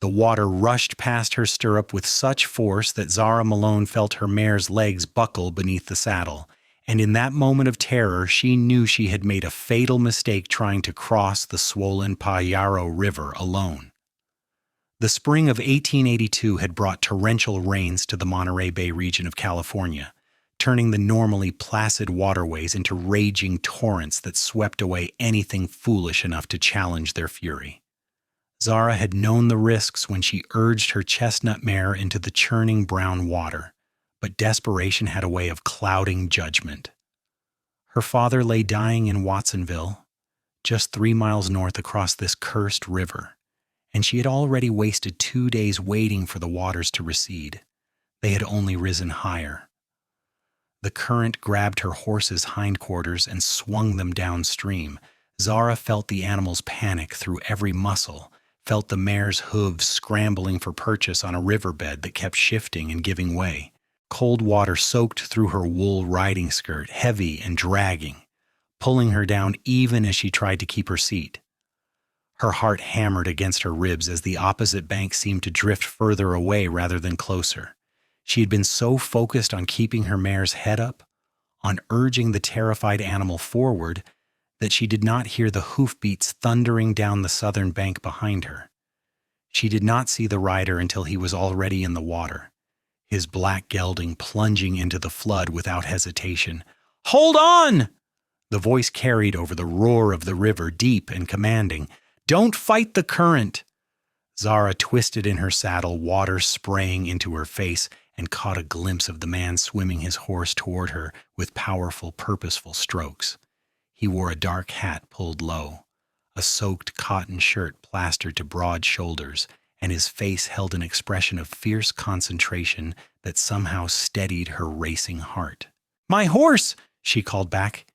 The water rushed past her stirrup with such force that Zara Malone felt her mare's legs buckle beneath the saddle, and in that moment of terror she knew she had made a fatal mistake trying to cross the swollen Payaro River alone. The spring of 1882 had brought torrential rains to the Monterey Bay region of California, turning the normally placid waterways into raging torrents that swept away anything foolish enough to challenge their fury. Zara had known the risks when she urged her chestnut mare into the churning brown water, but desperation had a way of clouding judgment. Her father lay dying in Watsonville, just 3 miles north across this cursed river, and she had already wasted 2 days waiting for the waters to recede. They had only risen higher. The current grabbed her horse's hindquarters and swung them downstream. Zara felt the animal's panic through every muscle, felt the mare's hooves scrambling for purchase on a riverbed that kept shifting and giving way. Cold water soaked through her wool riding skirt, heavy and dragging, pulling her down even as she tried to keep her seat. Her heart hammered against her ribs as the opposite bank seemed to drift further away rather than closer. She had been so focused on keeping her mare's head up, on urging the terrified animal forward, that she did not hear the hoofbeats thundering down the southern bank behind her. She did not see the rider until he was already in the water, his black gelding plunging into the flood without hesitation. "Hold on!" The voice carried over the roar of the river, deep and commanding. "Don't fight the current!" Zara twisted in her saddle, water spraying into her face, and caught a glimpse of the man swimming his horse toward her with powerful, purposeful strokes. He wore a dark hat pulled low, a soaked cotton shirt plastered to broad shoulders, and his face held an expression of fierce concentration that somehow steadied her racing heart. "My horse!" she called back,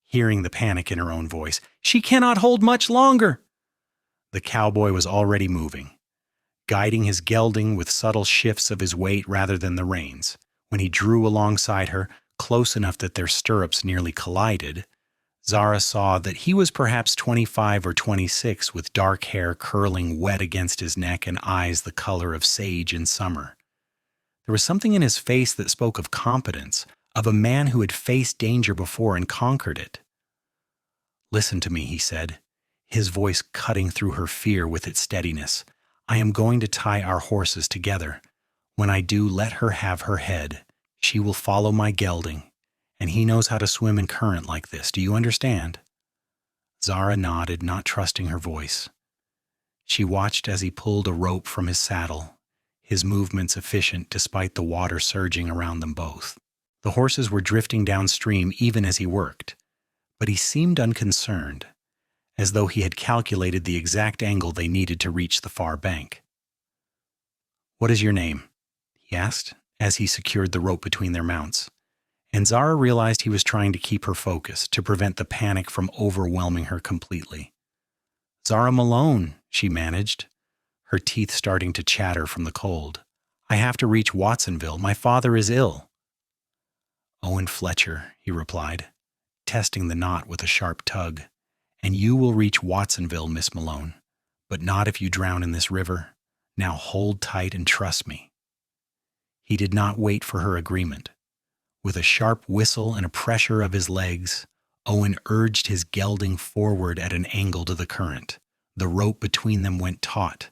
hearing the panic in her own voice. "She cannot hold much longer!" The cowboy was already moving, guiding his gelding with subtle shifts of his weight rather than the reins. When he drew alongside her, close enough that their stirrups nearly collided, Zara saw that he was perhaps 25 or 26, with dark hair curling wet against his neck and eyes the color of sage in summer. There was something in his face that spoke of competence, of a man who had faced danger before and conquered it. "Listen to me," he said, his voice cutting through her fear with its steadiness. "I am going to tie our horses together. When I do, let her have her head. She will follow my gelding, and he knows how to swim in current like this. Do you understand?" Zara nodded, not trusting her voice. She watched as he pulled a rope from his saddle, his movements efficient despite the water surging around them both. The horses were drifting downstream even as he worked, but he seemed unconcerned, as though he had calculated the exact angle they needed to reach the far bank. "What is your name?" he asked, as he secured the rope between their mounts. And Zara realized he was trying to keep her focused, to prevent the panic from overwhelming her completely. "Zara Malone," she managed, her teeth starting to chatter from the cold. "I have to reach Watsonville. My father is ill." "Owen Fletcher," he replied, testing the knot with a sharp tug. "And you will reach Watsonville, Miss Malone, but not if you drown in this river. Now hold tight and trust me." He did not wait for her agreement. With a sharp whistle and a pressure of his legs, Owen urged his gelding forward at an angle to the current. The rope between them went taut,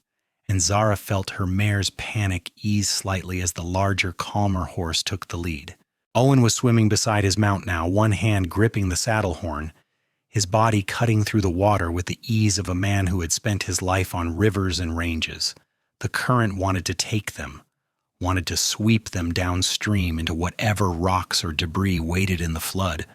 and Zara felt her mare's panic ease slightly as the larger, calmer horse took the lead. Owen was swimming beside his mount now, one hand gripping the saddle horn, his body cutting through the water with the ease of a man who had spent his life on rivers and ranges. The current wanted to take them, wanted to sweep them downstream into whatever rocks or debris waited in the flood,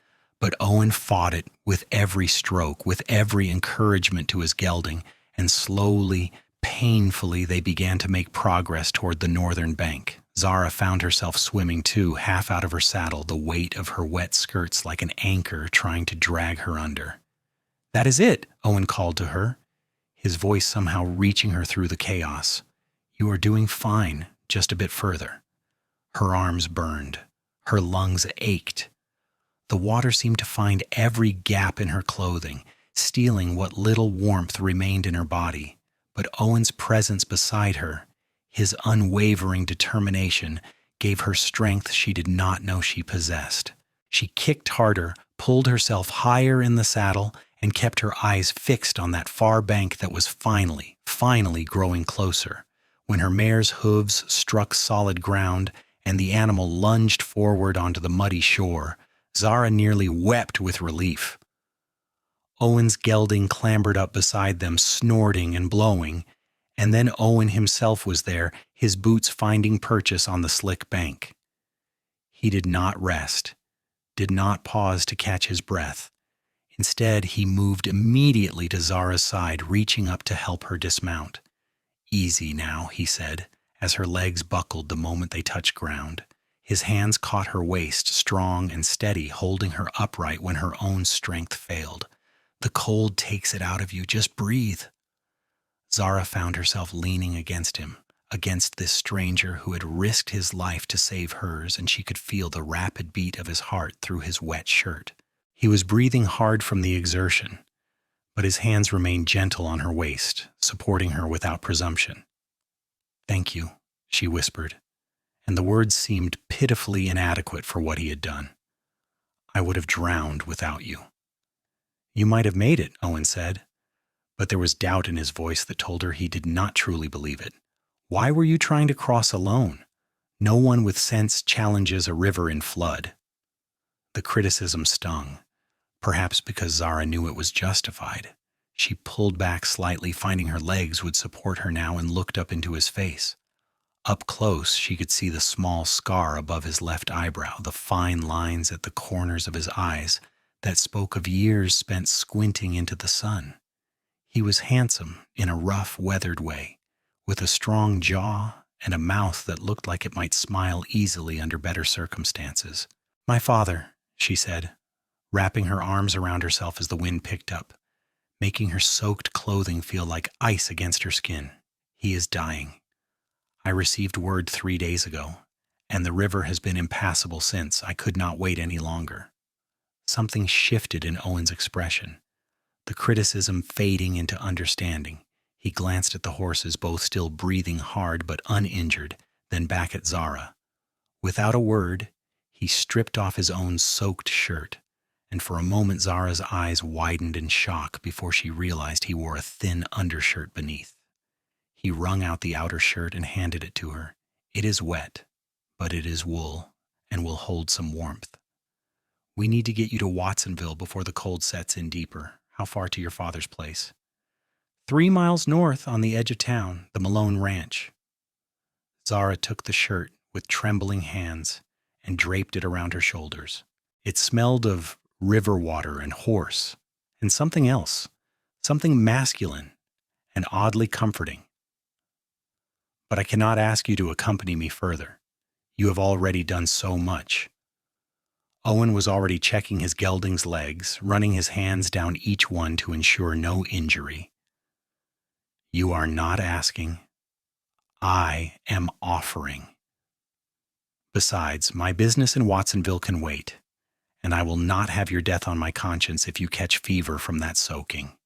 but Owen fought it with every stroke, with every encouragement to his gelding, and slowly, painfully, they began to make progress toward the northern bank. Zara found herself swimming too, half out of her saddle, the weight of her wet skirts like an anchor trying to drag her under. "That is it," Owen called to her, his voice somehow reaching her through the chaos. "You are doing fine, just a bit further." Her arms burned. Her lungs ached. The water seemed to find every gap in her clothing, stealing what little warmth remained in her body, But Owen's presence beside her, his unwavering determination, gave her strength she did not know she possessed. She kicked harder, pulled herself higher in the saddle, and kept her eyes fixed on that far bank that was finally growing closer. When her mare's hooves struck solid ground and the animal lunged forward onto the muddy shore, Zara nearly wept with relief. Owen's gelding clambered up beside them, snorting and blowing, and then Owen himself was there, his boots finding purchase on the slick bank. He did not rest, did not pause to catch his breath. Instead, he moved immediately to Zara's side, reaching up to help her dismount. "Easy now," he said, as her legs buckled the moment they touched ground. His hands caught her waist, strong and steady, holding her upright when her own strength failed. "The cold takes it out of you. Just breathe." Zara found herself leaning against him, against this stranger who had risked his life to save hers, and she could feel the rapid beat of his heart through his wet shirt. He was breathing hard from the exertion, but his hands remained gentle on her waist, supporting her without presumption. "Thank you," she whispered, and the words seemed pitifully inadequate for what he had done. "I would have drowned without you." "You might have made it," Owen said, but there was doubt in his voice that told her he did not truly believe it. "Why were you trying to cross alone? No one with sense challenges a river in flood." The criticism stung, perhaps because Zara knew it was justified. She pulled back slightly, finding her legs would support her now, and looked up into his face. Up close, she could see the small scar above his left eyebrow, the fine lines at the corners of his eyes that spoke of years spent squinting into the sun. He was handsome in a rough, weathered way, with a strong jaw and a mouth that looked like it might smile easily under better circumstances. "My father," she said, wrapping her arms around herself as the wind picked up, making her soaked clothing feel like ice against her skin. "He is dying. I received word 3 days ago, and the river has been impassable since. I could not wait any longer." Something shifted in Owen's expression, the criticism fading into understanding. He glanced at the horses, both still breathing hard but uninjured, then back at Zara. Without a word, he stripped off his own soaked shirt, and for a moment Zara's eyes widened in shock before she realized he wore a thin undershirt beneath. He wrung out the outer shirt and handed it to her. "It is wet, but it is wool and will hold some warmth. We need to get you to Watsonville before the cold sets in deeper. How far to your father's place?" 3 miles north on the edge of town, the Malone Ranch." Zara took the shirt with trembling hands and draped it around her shoulders. It smelled of river water and horse, and something else, something masculine and oddly comforting. "But I cannot ask you to accompany me further. You have already done so much." Owen was already checking his gelding's legs, running his hands down each one to ensure no injury. "You are not asking. I am offering. Besides, my business in Watsonville can wait, and I will not have your death on my conscience if you catch fever from that soaking."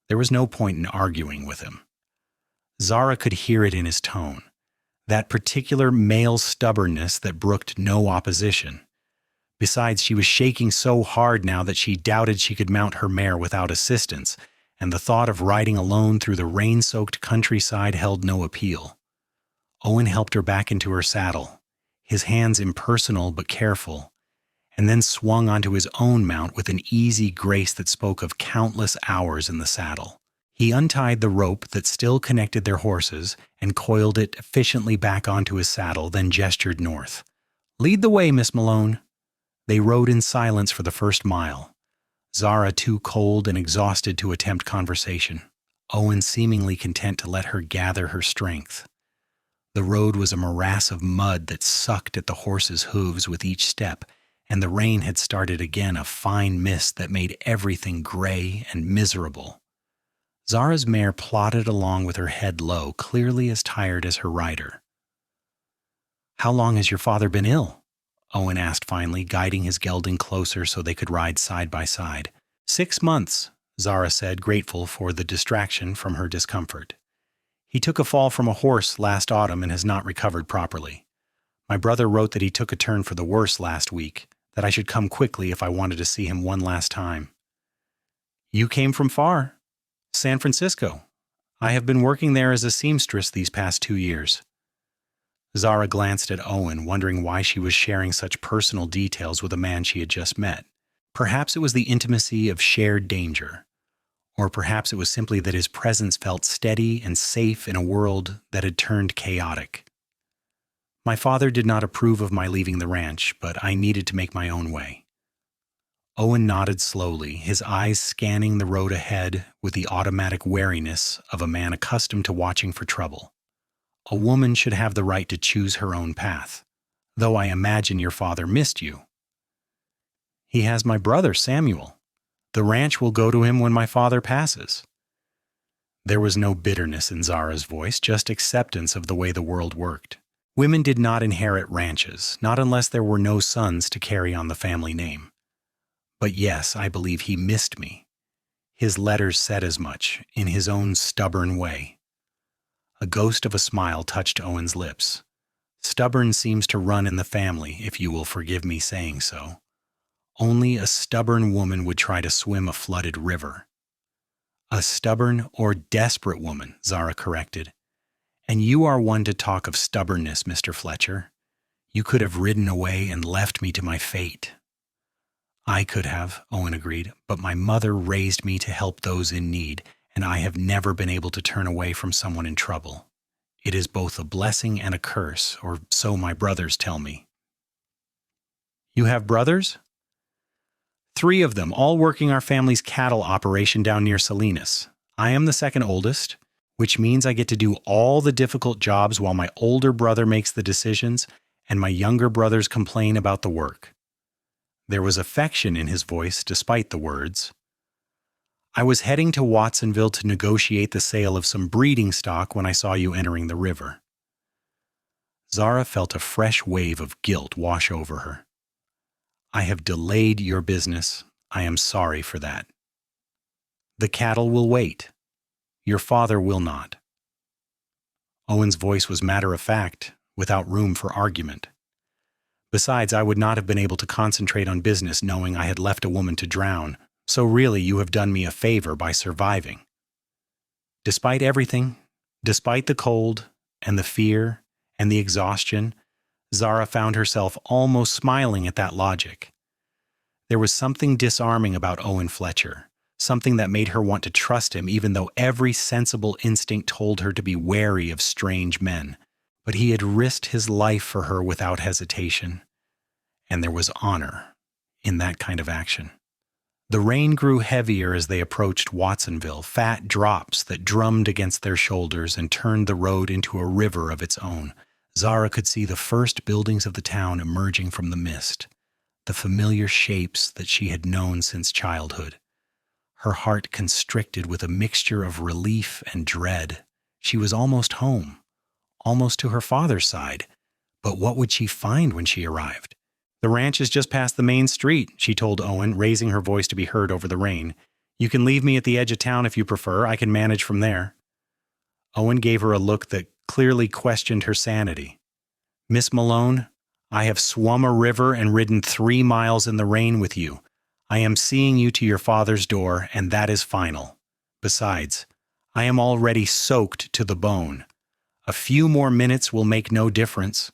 There was no point in arguing with him. Zara could hear it in his tone, that particular male stubbornness that brooked no opposition. Besides, she was shaking so hard now that she doubted she could mount her mare without assistance, and the thought of riding alone through the rain-soaked countryside held no appeal. Owen helped her back into her saddle, his hands impersonal but careful, and then swung onto his own mount with an easy grace that spoke of countless hours in the saddle. He untied the rope that still connected their horses and coiled it efficiently back onto his saddle, then gestured north. "Lead the way, Miss Malone." They rode in silence for the first mile, Zara too cold and exhausted to attempt conversation, Owen seemingly content to let her gather her strength. The road was a morass of mud that sucked at the horses' hooves with each step, and the rain had started again, a fine mist that made everything gray and miserable. Zara's mare plodded along with her head low, clearly as tired as her rider. "How long has your father been ill?" Owen asked finally, guiding his gelding closer so they could ride side by side. 6 months, Zara said, grateful for the distraction from her discomfort. He took a fall from a horse last autumn and has not recovered properly. My brother wrote that he took a turn for the worse last week, that I should come quickly if I wanted to see him one last time. You came from far. San Francisco. I have been working there as a seamstress these past 2 years. Zara glanced at Owen, wondering why she was sharing such personal details with a man she had just met. Perhaps it was the intimacy of shared danger. Or perhaps it was simply that his presence felt steady and safe in a world that had turned chaotic. My father did not approve of my leaving the ranch, but I needed to make my own way. Owen nodded slowly, his eyes scanning the road ahead with the automatic wariness of a man accustomed to watching for trouble. A woman should have the right to choose her own path, though I imagine your father missed you. He has my brother, Samuel. The ranch will go to him when my father passes. There was no bitterness in Zara's voice, just acceptance of the way the world worked. Women did not inherit ranches, not unless there were no sons to carry on the family name. But yes, I believe he missed me. His letters said as much, in his own stubborn way. A ghost of a smile touched Owen's lips. Stubborn seems to run in the family, if you will forgive me saying so. Only a stubborn woman would try to swim a flooded river. A stubborn or desperate woman, Zara corrected. And you are one to talk of stubbornness, Mr. Fletcher. You could have ridden away and left me to my fate. I could have, Owen agreed, but my mother raised me to help those in need, and I have never been able to turn away from someone in trouble. It is both a blessing and a curse, or so my brothers tell me. You have brothers? 3 of them, all working our family's cattle operation down near Salinas. I am the second oldest, which means I get to do all the difficult jobs while my older brother makes the decisions and my younger brothers complain about the work. There was affection in his voice despite the words. I was heading to Watsonville to negotiate the sale of some breeding stock when I saw you entering the river. Zara felt a fresh wave of guilt wash over her. I have delayed your business. I am sorry for that. The cattle will wait. Your father will not. Owen's voice was matter-of-fact, without room for argument. Besides, I would not have been able to concentrate on business knowing I had left a woman to drown, so really you have done me a favor by surviving. Despite everything, despite the cold and the fear and the exhaustion, Zara found herself almost smiling at that logic. There was something disarming about Owen Fletcher, something that made her want to trust him even though every sensible instinct told her to be wary of strange men. But he had risked his life for her without hesitation, and there was honor in that kind of action. The rain grew heavier as they approached Watsonville, fat drops that drummed against their shoulders and turned the road into a river of its own. Zara could see the first buildings of the town emerging from the mist, the familiar shapes that she had known since childhood. Her heart constricted with a mixture of relief and dread. She was almost home, almost to her father's side, but what would she find when she arrived? The ranch is just past the main street, she told Owen, raising her voice to be heard over the rain. You can leave me at the edge of town if you prefer. I can manage from there. Owen gave her a look that clearly questioned her sanity. Miss Malone, I have swum a river and ridden 3 miles in the rain with you. I am seeing you to your father's door, and that is final. Besides, I am already soaked to the bone. A few more minutes will make no difference.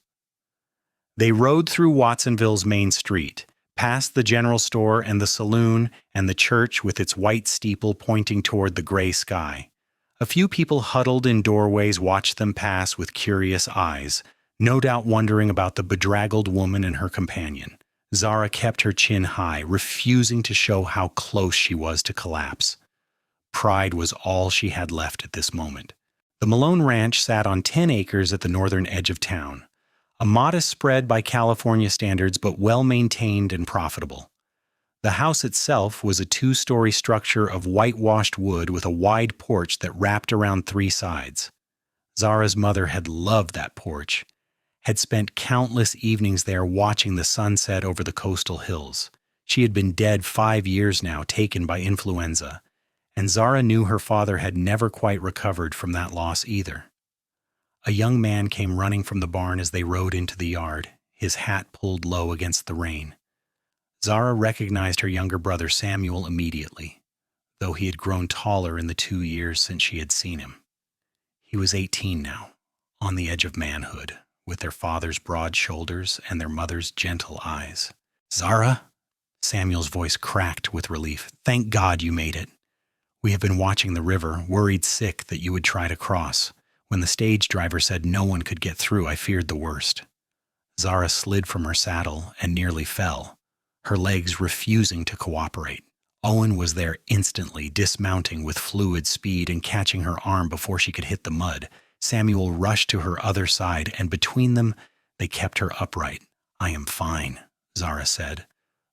They rode through Watsonville's main street, past the general store and the saloon and the church with its white steeple pointing toward the gray sky. A few people huddled in doorways watched them pass with curious eyes, no doubt wondering about the bedraggled woman and her companion. Zara kept her chin high, refusing to show how close she was to collapse. Pride was all she had left at this moment. The Malone Ranch sat on 10 acres at the northern edge of town, a modest spread by California standards but well-maintained and profitable. The house itself was a 2-story structure of whitewashed wood with a wide porch that wrapped around 3 sides. Zara's mother had loved that porch, had spent countless evenings there watching the sunset over the coastal hills. She had been dead 5 years now, taken by influenza, And Zara knew her father had never quite recovered from that loss either. A young man came running from the barn as they rode into the yard, his hat pulled low against the rain. Zara recognized her younger brother Samuel immediately, though he had grown taller in the 2 years since she had seen him. He was 18 now, on the edge of manhood, with their father's broad shoulders and their mother's gentle eyes. "Zara?" Samuel's voice cracked with relief. "Thank God you made it. We have been watching the river, worried sick that you would try to cross. When the stage driver said no one could get through, I feared the worst." Zara slid from her saddle and nearly fell, her legs refusing to cooperate. Owen was there instantly, dismounting with fluid speed and catching her arm before she could hit the mud. Samuel rushed to her other side, and between them, they kept her upright. "I am fine," Zara said,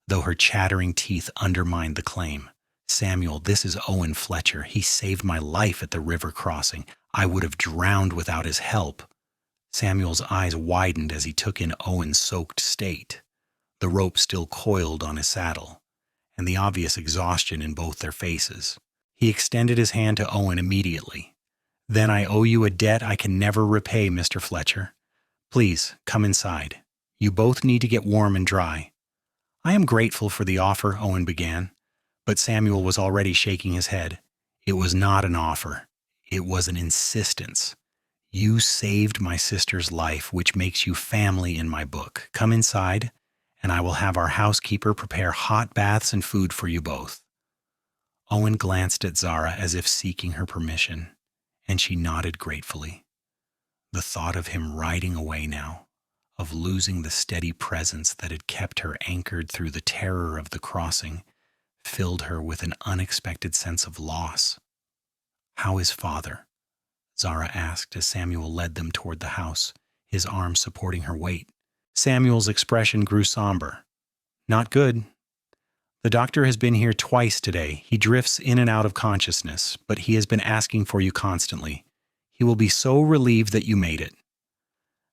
though her chattering teeth undermined the claim. "Samuel, this is Owen Fletcher. He saved my life at the river crossing. I would have drowned without his help." Samuel's eyes widened as he took in Owen's soaked state, the rope still coiled on his saddle, and the obvious exhaustion in both their faces. He extended his hand to Owen immediately. "Then I owe you a debt I can never repay, Mr. Fletcher. Please, come inside. You both need to get warm and dry." "I am grateful for the offer," Owen began, but Samuel was already shaking his head. "It was not an offer. It was an insistence. You saved my sister's life, which makes you family in my book. Come inside, and I will have our housekeeper prepare hot baths and food for you both." Owen glanced at Zara as if seeking her permission, and she nodded gratefully. The thought of him riding away now, of losing the steady presence that had kept her anchored through the terror of the crossing, filled her with an unexpected sense of loss. "How is father?" Zara asked as Samuel led them toward the house, his arm supporting her weight. Samuel's expression grew somber. "Not good. The doctor has been here twice today. He drifts in and out of consciousness, but he has been asking for you constantly. He will be so relieved that you made it."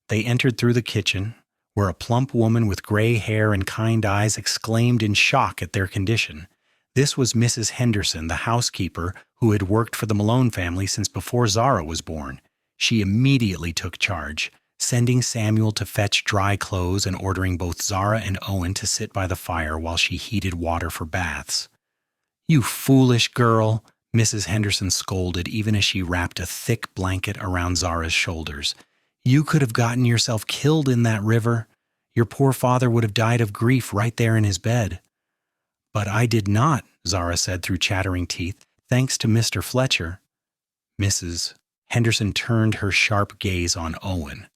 They entered through the kitchen, where a plump woman with gray hair and kind eyes exclaimed in shock at their condition. This was Mrs. Henderson, the housekeeper, who had worked for the Malone family since before Zara was born. She immediately took charge, sending Samuel to fetch dry clothes and ordering both Zara and Owen to sit by the fire while she heated water for baths. "You foolish girl," Mrs. Henderson scolded even as she wrapped a thick blanket around Zara's shoulders. "You could have gotten yourself killed in that river. Your poor father would have died of grief right there in his bed." "But I did not," Zara said through chattering teeth, "thanks to Mr. Fletcher." Mrs. Henderson turned her sharp gaze on Owen,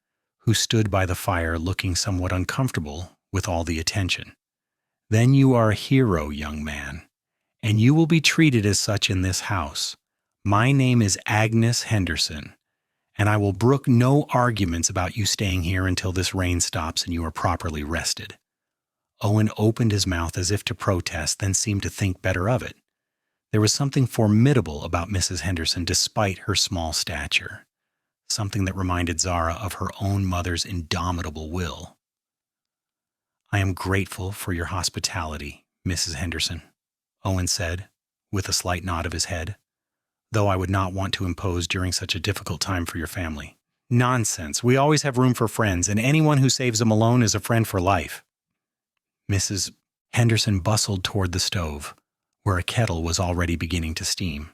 who stood by the fire looking somewhat uncomfortable with all the attention. "Then you are a hero, young man, and you will be treated as such in this house. My name is Agnes Henderson, and I will brook no arguments about you staying here until this rain stops and you are properly rested." Owen opened his mouth as if to protest, then seemed to think better of it. There was something formidable about Mrs. Henderson despite her small stature, something that reminded Zara of her own mother's indomitable will. "I am grateful for your hospitality, Mrs. Henderson," Owen said, with a slight nod of his head, "though I would not want to impose during such a difficult time for your family." "Nonsense. We always have room for friends, and anyone who saves a Malone is a friend for life." Mrs. Henderson bustled toward the stove, where a kettle was already beginning to steam.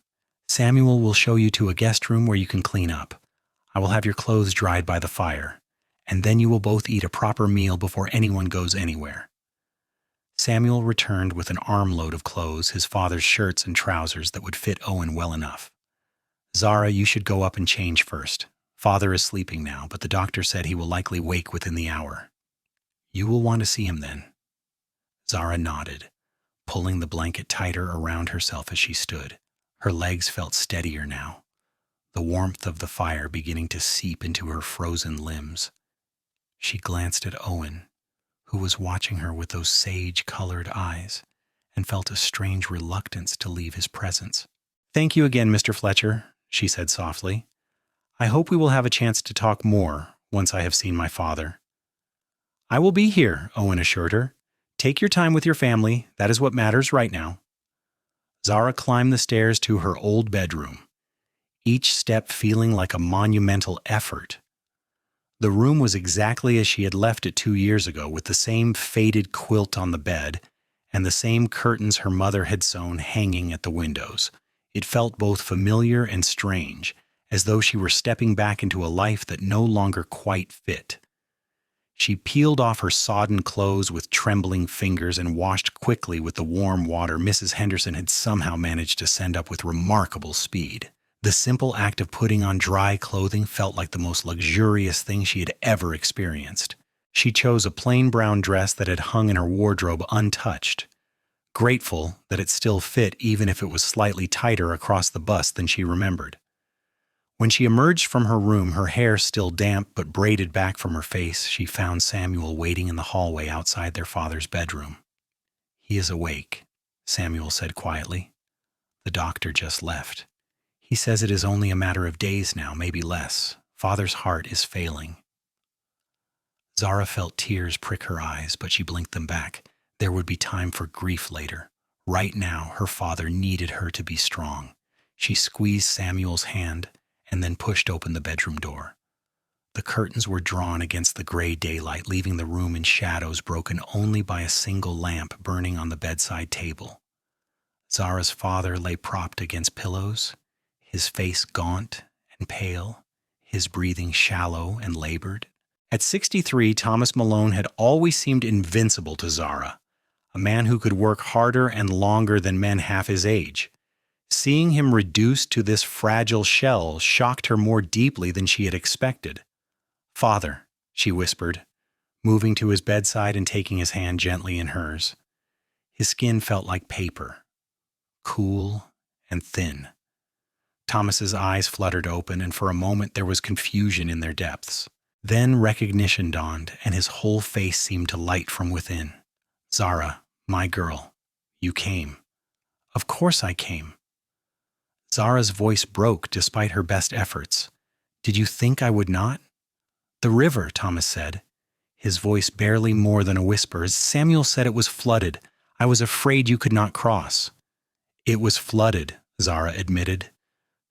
"Samuel will show you to a guest room where you can clean up. I will have your clothes dried by the fire, and then you will both eat a proper meal before anyone goes anywhere." Samuel returned with an armload of clothes, his father's shirts and trousers that would fit Owen well enough. "Zara, you should go up and change first. Father is sleeping now, but the doctor said he will likely wake within the hour. You will want to see him then." Zara nodded, pulling the blanket tighter around herself as she stood. Her legs felt steadier now, the warmth of the fire beginning to seep into her frozen limbs. She glanced at Owen, who was watching her with those sage-colored eyes, and felt a strange reluctance to leave his presence. "Thank you again, Mr. Fletcher," she said softly. "I hope we will have a chance to talk more once I have seen my father." "I will be here," Owen assured her. "Take your time with your family. That is what matters right now." Zara climbed the stairs to her old bedroom, each step feeling like a monumental effort. The room was exactly as she had left it 2 years ago, with the same faded quilt on the bed and the same curtains her mother had sewn hanging at the windows. It felt both familiar and strange, as though she were stepping back into a life that no longer quite fit. She peeled off her sodden clothes with trembling fingers and washed quickly with the warm water Mrs. Henderson had somehow managed to send up with remarkable speed. The simple act of putting on dry clothing felt like the most luxurious thing she had ever experienced. She chose a plain brown dress that had hung in her wardrobe untouched, grateful that it still fit even if it was slightly tighter across the bust than she remembered. When she emerged from her room, her hair still damp but braided back from her face, she found Samuel waiting in the hallway outside their father's bedroom. "He is awake," Samuel said quietly. "The doctor just left. He says it is only a matter of days now, maybe less. Father's heart is failing." Zara felt tears prick her eyes, but she blinked them back. There would be time for grief later. Right now, her father needed her to be strong. She squeezed Samuel's hand and then pushed open the bedroom door. The curtains were drawn against the gray daylight, leaving the room in shadows broken only by a single lamp burning on the bedside table. Zara's father lay propped against pillows, his face gaunt and pale, his breathing shallow and labored. At 63, Thomas Malone had always seemed invincible to Zara, a man who could work harder and longer than men half his age. Seeing him reduced to this fragile shell shocked her more deeply than she had expected. "Father," she whispered, moving to his bedside and taking his hand gently in hers. His skin felt like paper, cool and thin. Thomas's eyes fluttered open, and for a moment there was confusion in their depths. Then recognition dawned, and his whole face seemed to light from within. "Zara, my girl, you came." "Of course I came." Zara's voice broke despite her best efforts. "Did you think I would not?" "The river," Thomas said, his voice barely more than a whisper. "Samuel said it was flooded. I was afraid you could not cross." "It was flooded," Zara admitted,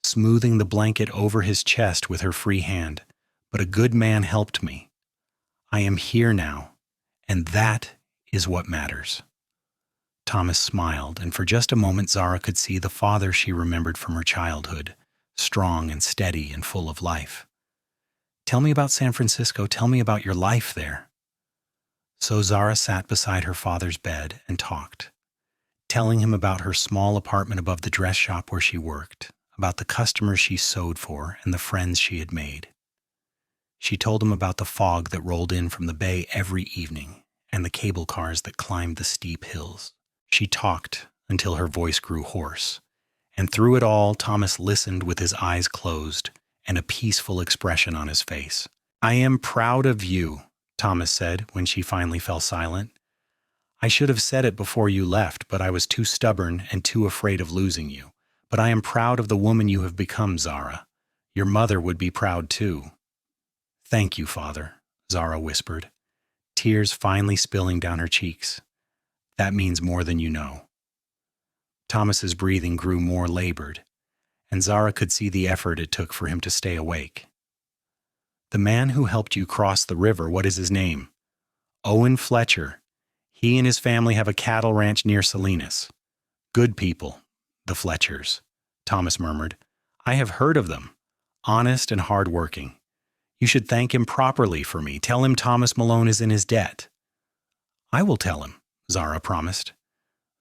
smoothing the blanket over his chest with her free hand. "But a good man helped me. I am here now, and that is what matters." Thomas smiled, and for just a moment Zara could see the father she remembered from her childhood, strong and steady and full of life. "Tell me about San Francisco. Tell me about your life there." So Zara sat beside her father's bed and talked, telling him about her small apartment above the dress shop where she worked, about the customers she sewed for and the friends she had made. She told him about the fog that rolled in from the bay every evening and the cable cars that climbed the steep hills. She talked until her voice grew hoarse, and through it all Thomas listened with his eyes closed and a peaceful expression on his face. "I am proud of you," Thomas said when she finally fell silent. "I should have said it before you left, but I was too stubborn and too afraid of losing you. But I am proud of the woman you have become, Zara. Your mother would be proud too." "Thank you, Father," Zara whispered, tears finally spilling down her cheeks. "That means more than you know." Thomas's breathing grew more labored, and Zara could see the effort it took for him to stay awake. "The man who helped you cross the river, what is his name?" "Owen Fletcher. He and his family have a cattle ranch near Salinas." "Good people, the Fletchers," Thomas murmured. "I have heard of them. Honest and hard-working. You should thank him properly for me. Tell him Thomas Malone is in his debt." "I will tell him," Zara promised,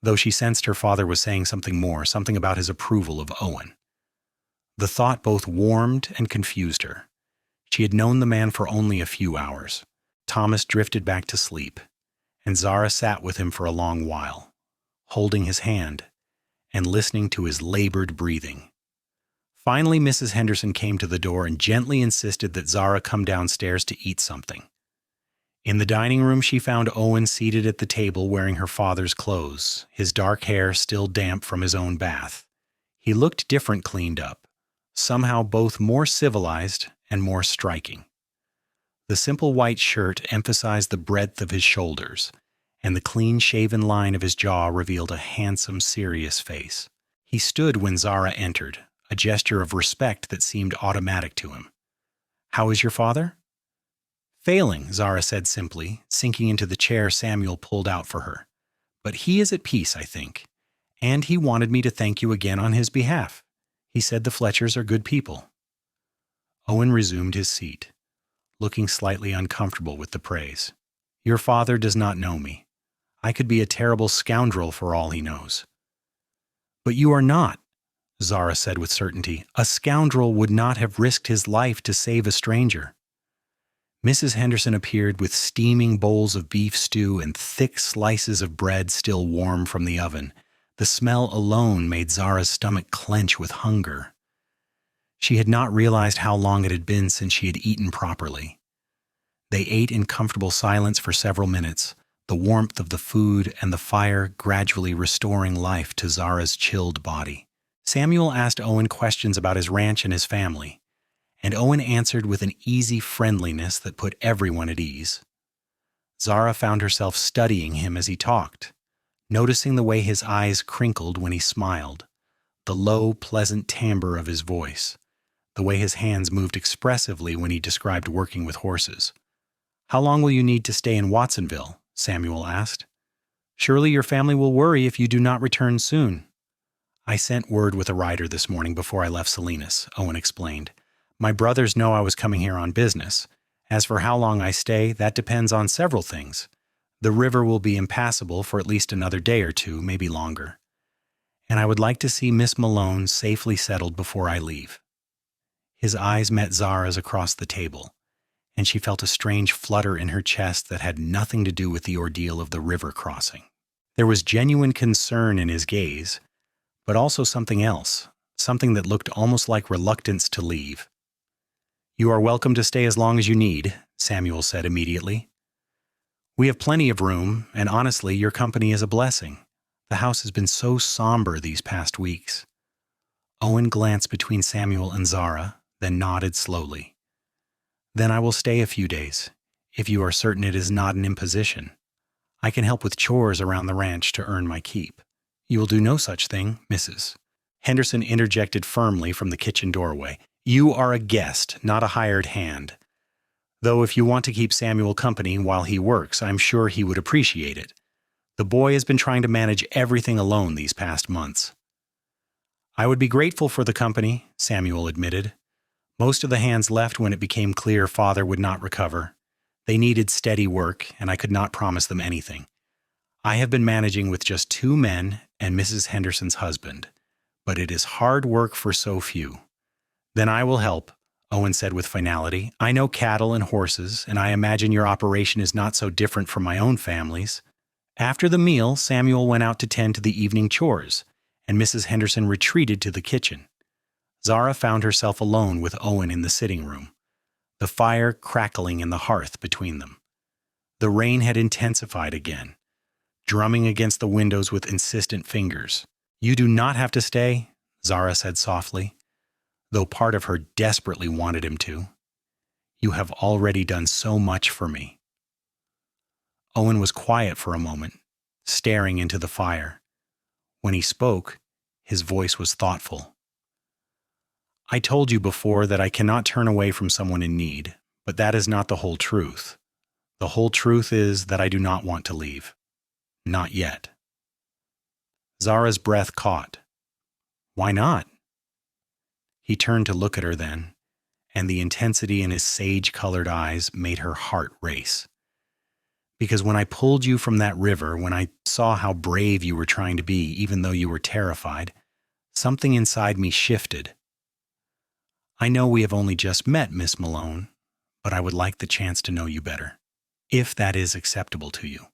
though she sensed her father was saying something more, something about his approval of Owen. The thought both warmed and confused her. She had known the man for only a few hours. Thomas drifted back to sleep, and Zara sat with him for a long while, holding his hand and listening to his labored breathing. Finally, Mrs. Henderson came to the door and gently insisted that Zara come downstairs to eat something. In the dining room, she found Owen seated at the table wearing her father's clothes, his dark hair still damp from his own bath. He looked different cleaned up, somehow both more civilized and more striking. The simple white shirt emphasized the breadth of his shoulders, and the clean-shaven line of his jaw revealed a handsome, serious face. He stood when Zara entered, a gesture of respect that seemed automatic to him. "How is your father?" "Failing," Zara said simply, sinking into the chair Samuel pulled out for her. "But he is at peace, I think. And he wanted me to thank you again on his behalf. He said the Fletchers are good people." Owen resumed his seat, looking slightly uncomfortable with the praise. "Your father does not know me. I could be a terrible scoundrel for all he knows." "But you are not," Zara said with certainty. "A scoundrel would not have risked his life to save a stranger." Mrs. Henderson appeared with steaming bowls of beef stew and thick slices of bread still warm from the oven. The smell alone made Zara's stomach clench with hunger. She had not realized how long it had been since she had eaten properly. They ate in comfortable silence for several minutes, the warmth of the food and the fire gradually restoring life to Zara's chilled body. Samuel asked Owen questions about his ranch and his family, and Owen answered with an easy friendliness that put everyone at ease. Zara found herself studying him as he talked, noticing the way his eyes crinkled when he smiled, the low, pleasant timbre of his voice, the way his hands moved expressively when he described working with horses. "How long will you need to stay in Watsonville?" Samuel asked. "Surely your family will worry if you do not return soon." "I sent word with a rider this morning before I left Salinas," Owen explained. "My brothers know I was coming here on business. As for how long I stay, that depends on several things. The river will be impassable for at least another day or two, maybe longer. And I would like to see Miss Malone safely settled before I leave." His eyes met Zara's across the table, and she felt a strange flutter in her chest that had nothing to do with the ordeal of the river crossing. There was genuine concern in his gaze, but also something else, something that looked almost like reluctance to leave. "You are welcome to stay as long as you need," Samuel said immediately. "We have plenty of room, and honestly, your company is a blessing. The house has been so somber these past weeks." Owen glanced between Samuel and Zara, then nodded slowly. "Then I will stay a few days, if you are certain it is not an imposition. I can help with chores around the ranch to earn my keep." "You will do no such thing, Mrs." Henderson interjected firmly from the kitchen doorway. "You are a guest, not a hired hand. Though if you want to keep Samuel company while he works, I'm sure he would appreciate it. The boy has been trying to manage everything alone these past months." "I would be grateful for the company," Samuel admitted. "Most of the hands left when it became clear father would not recover. They needed steady work, and I could not promise them anything. I have been managing with just 2 men and Mrs. Henderson's husband, but it is hard work for so few." "Then I will help," Owen said with finality. "I know cattle and horses, and I imagine your operation is not so different from my own family's." After the meal, Samuel went out to tend to the evening chores, and Mrs. Henderson retreated to the kitchen. Zara found herself alone with Owen in the sitting room, the fire crackling in the hearth between them. The rain had intensified again, drumming against the windows with insistent fingers. "You do not have to stay," Zara said softly, though part of her desperately wanted him to. "You have already done so much for me." Owen was quiet for a moment, staring into the fire. When he spoke, his voice was thoughtful. "I told you before that I cannot turn away from someone in need, but that is not the whole truth. The whole truth is that I do not want to leave. Not yet." Zara's breath caught. "Why not?" He turned to look at her then, and the intensity in his sage-colored eyes made her heart race. "Because when I pulled you from that river, when I saw how brave you were trying to be, even though you were terrified, something inside me shifted. I know we have only just met, Miss Malone, but I would like the chance to know you better, if that is acceptable to you."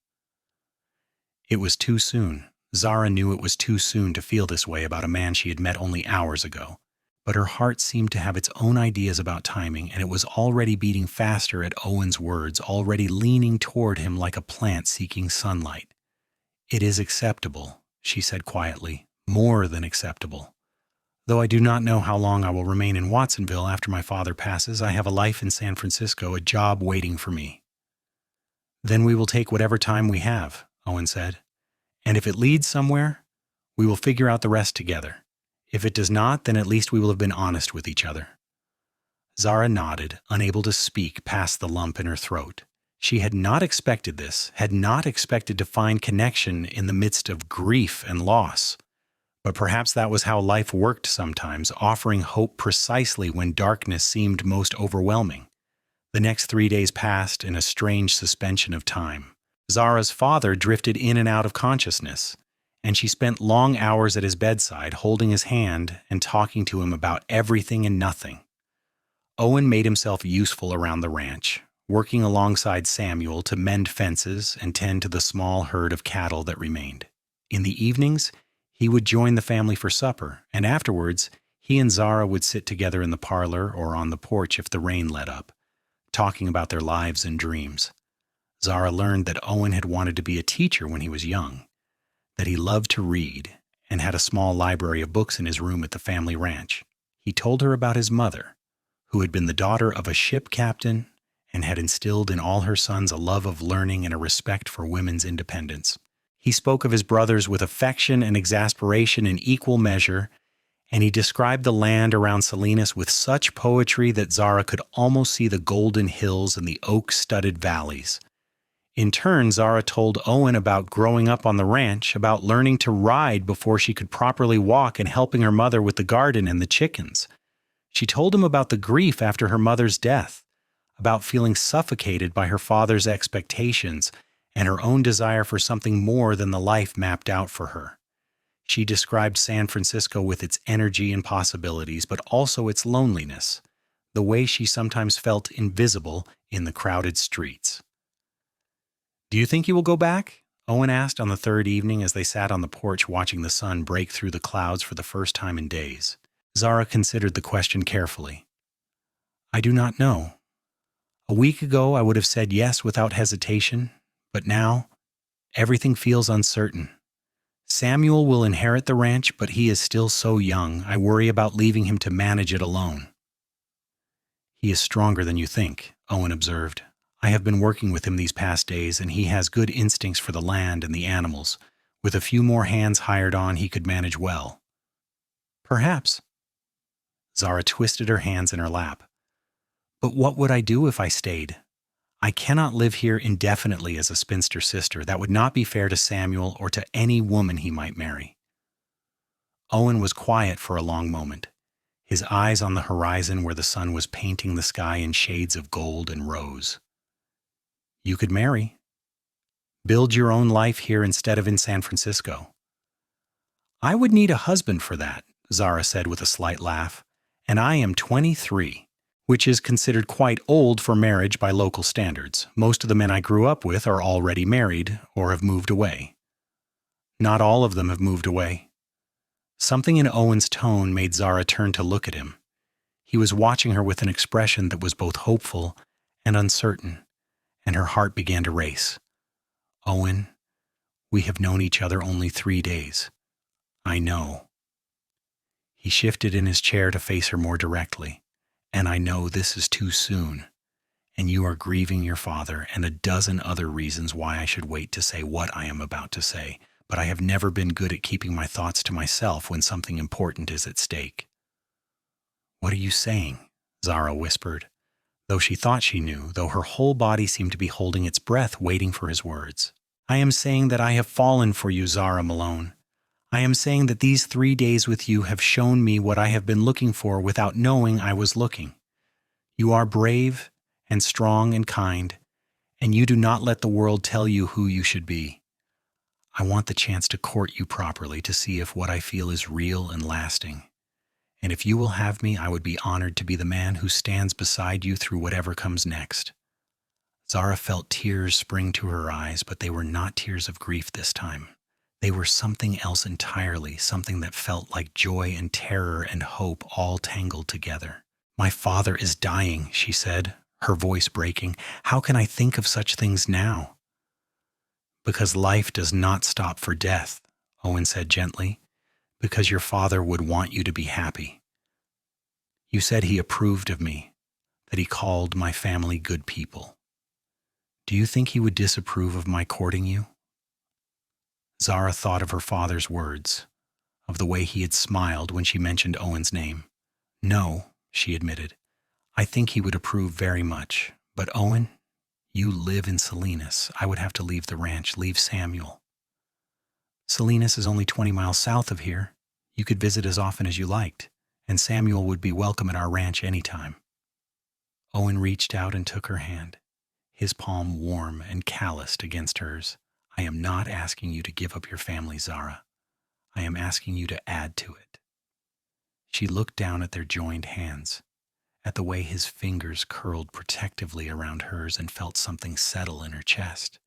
It was too soon. Zara knew it was too soon to feel this way about a man she had met only hours ago. But her heart seemed to have its own ideas about timing, and it was already beating faster at Owen's words, already leaning toward him like a plant seeking sunlight. "It is acceptable," she said quietly, "more than acceptable. Though I do not know how long I will remain in Watsonville after my father passes, I have a life in San Francisco, a job waiting for me." "Then we will take whatever time we have," Owen said. "And if it leads somewhere, we will figure out the rest together. If it does not, then at least we will have been honest with each other." Zara nodded, unable to speak past the lump in her throat. She had not expected this, had not expected to find connection in the midst of grief and loss. But perhaps that was how life worked sometimes, offering hope precisely when darkness seemed most overwhelming. The next 3 days passed in a strange suspension of time. Zara's father drifted in and out of consciousness, and she spent long hours at his bedside holding his hand and talking to him about everything and nothing. Owen made himself useful around the ranch, working alongside Samuel to mend fences and tend to the small herd of cattle that remained. In the evenings, he would join the family for supper, and afterwards, he and Zara would sit together in the parlor or on the porch if the rain let up, talking about their lives and dreams. Zara learned that Owen had wanted to be a teacher when he was young, that he loved to read, and had a small library of books in his room at the family ranch. He told her about his mother, who had been the daughter of a ship captain and had instilled in all her sons a love of learning and a respect for women's independence. He spoke of his brothers with affection and exasperation in equal measure, and he described the land around Salinas with such poetry that Zara could almost see the golden hills and the oak-studded valleys. In turn, Zara told Owen about growing up on the ranch, about learning to ride before she could properly walk, and helping her mother with the garden and the chickens. She told him about the grief after her mother's death, about feeling suffocated by her father's expectations and her own desire for something more than the life mapped out for her. She described San Francisco with its energy and possibilities, but also its loneliness, the way she sometimes felt invisible in the crowded streets. "Do you think you will go back?" Owen asked on the third evening as they sat on the porch watching the sun break through the clouds for the first time in days. Zara considered the question carefully. "I do not know. A week ago I would have said yes without hesitation, but now everything feels uncertain. Samuel will inherit the ranch, but he is still so young. I worry about leaving him to manage it alone." "He is stronger than you think," Owen observed. "I have been working with him these past days, and he has good instincts for the land and the animals. With a few more hands hired on, he could manage well." "Perhaps." Zara twisted her hands in her lap. "But what would I do if I stayed? I cannot live here indefinitely as a spinster sister. That would not be fair to Samuel or to any woman he might marry." Owen was quiet for a long moment, his eyes on the horizon where the sun was painting the sky in shades of gold and rose. "You could marry. Build your own life here instead of in San Francisco." "I would need a husband for that," Zara said with a slight laugh, "and I am 23. Which is considered quite old for marriage by local standards. Most of the men I grew up with are already married or have moved away." "Not all of them have moved away." Something in Owen's tone made Zara turn to look at him. He was watching her with an expression that was both hopeful and uncertain, and her heart began to race. "Owen, we have known each other only 3 days. I know." He shifted in his chair to face her more directly. "And I know this is too soon, and you are grieving your father and a dozen other reasons why I should wait to say what I am about to say, but I have never been good at keeping my thoughts to myself when something important is at stake." "What are you saying?" Zara whispered, though she thought she knew, though her whole body seemed to be holding its breath waiting for his words. "I am saying that I have fallen for you, Zara Malone. I am saying that these 3 days with you have shown me what I have been looking for without knowing I was looking. You are brave and strong and kind, and you do not let the world tell you who you should be. I want the chance to court you properly to see if what I feel is real and lasting. And if you will have me, I would be honored to be the man who stands beside you through whatever comes next." Zara felt tears spring to her eyes, but they were not tears of grief this time. They were something else entirely, something that felt like joy and terror and hope all tangled together. "My father is dying," she said, her voice breaking. "How can I think of such things now?" "Because life does not stop for death," Owen said gently. "Because your father would want you to be happy. You said he approved of me, that he called my family good people. Do you think he would disapprove of my courting you?" Zara thought of her father's words, of the way he had smiled when she mentioned Owen's name. "No," she admitted. "I think he would approve very much. But Owen, you live in Salinas. I would have to leave the ranch, leave Samuel." "Salinas is only 20 miles south of here. You could visit as often as you liked, and Samuel would be welcome at our ranch any time." Owen reached out and took her hand, his palm warm and calloused against hers. "I am not asking you to give up your family, Zara. I am asking you to add to it." She looked down at their joined hands, at the way his fingers curled protectively around hers, and felt something settle in her chest.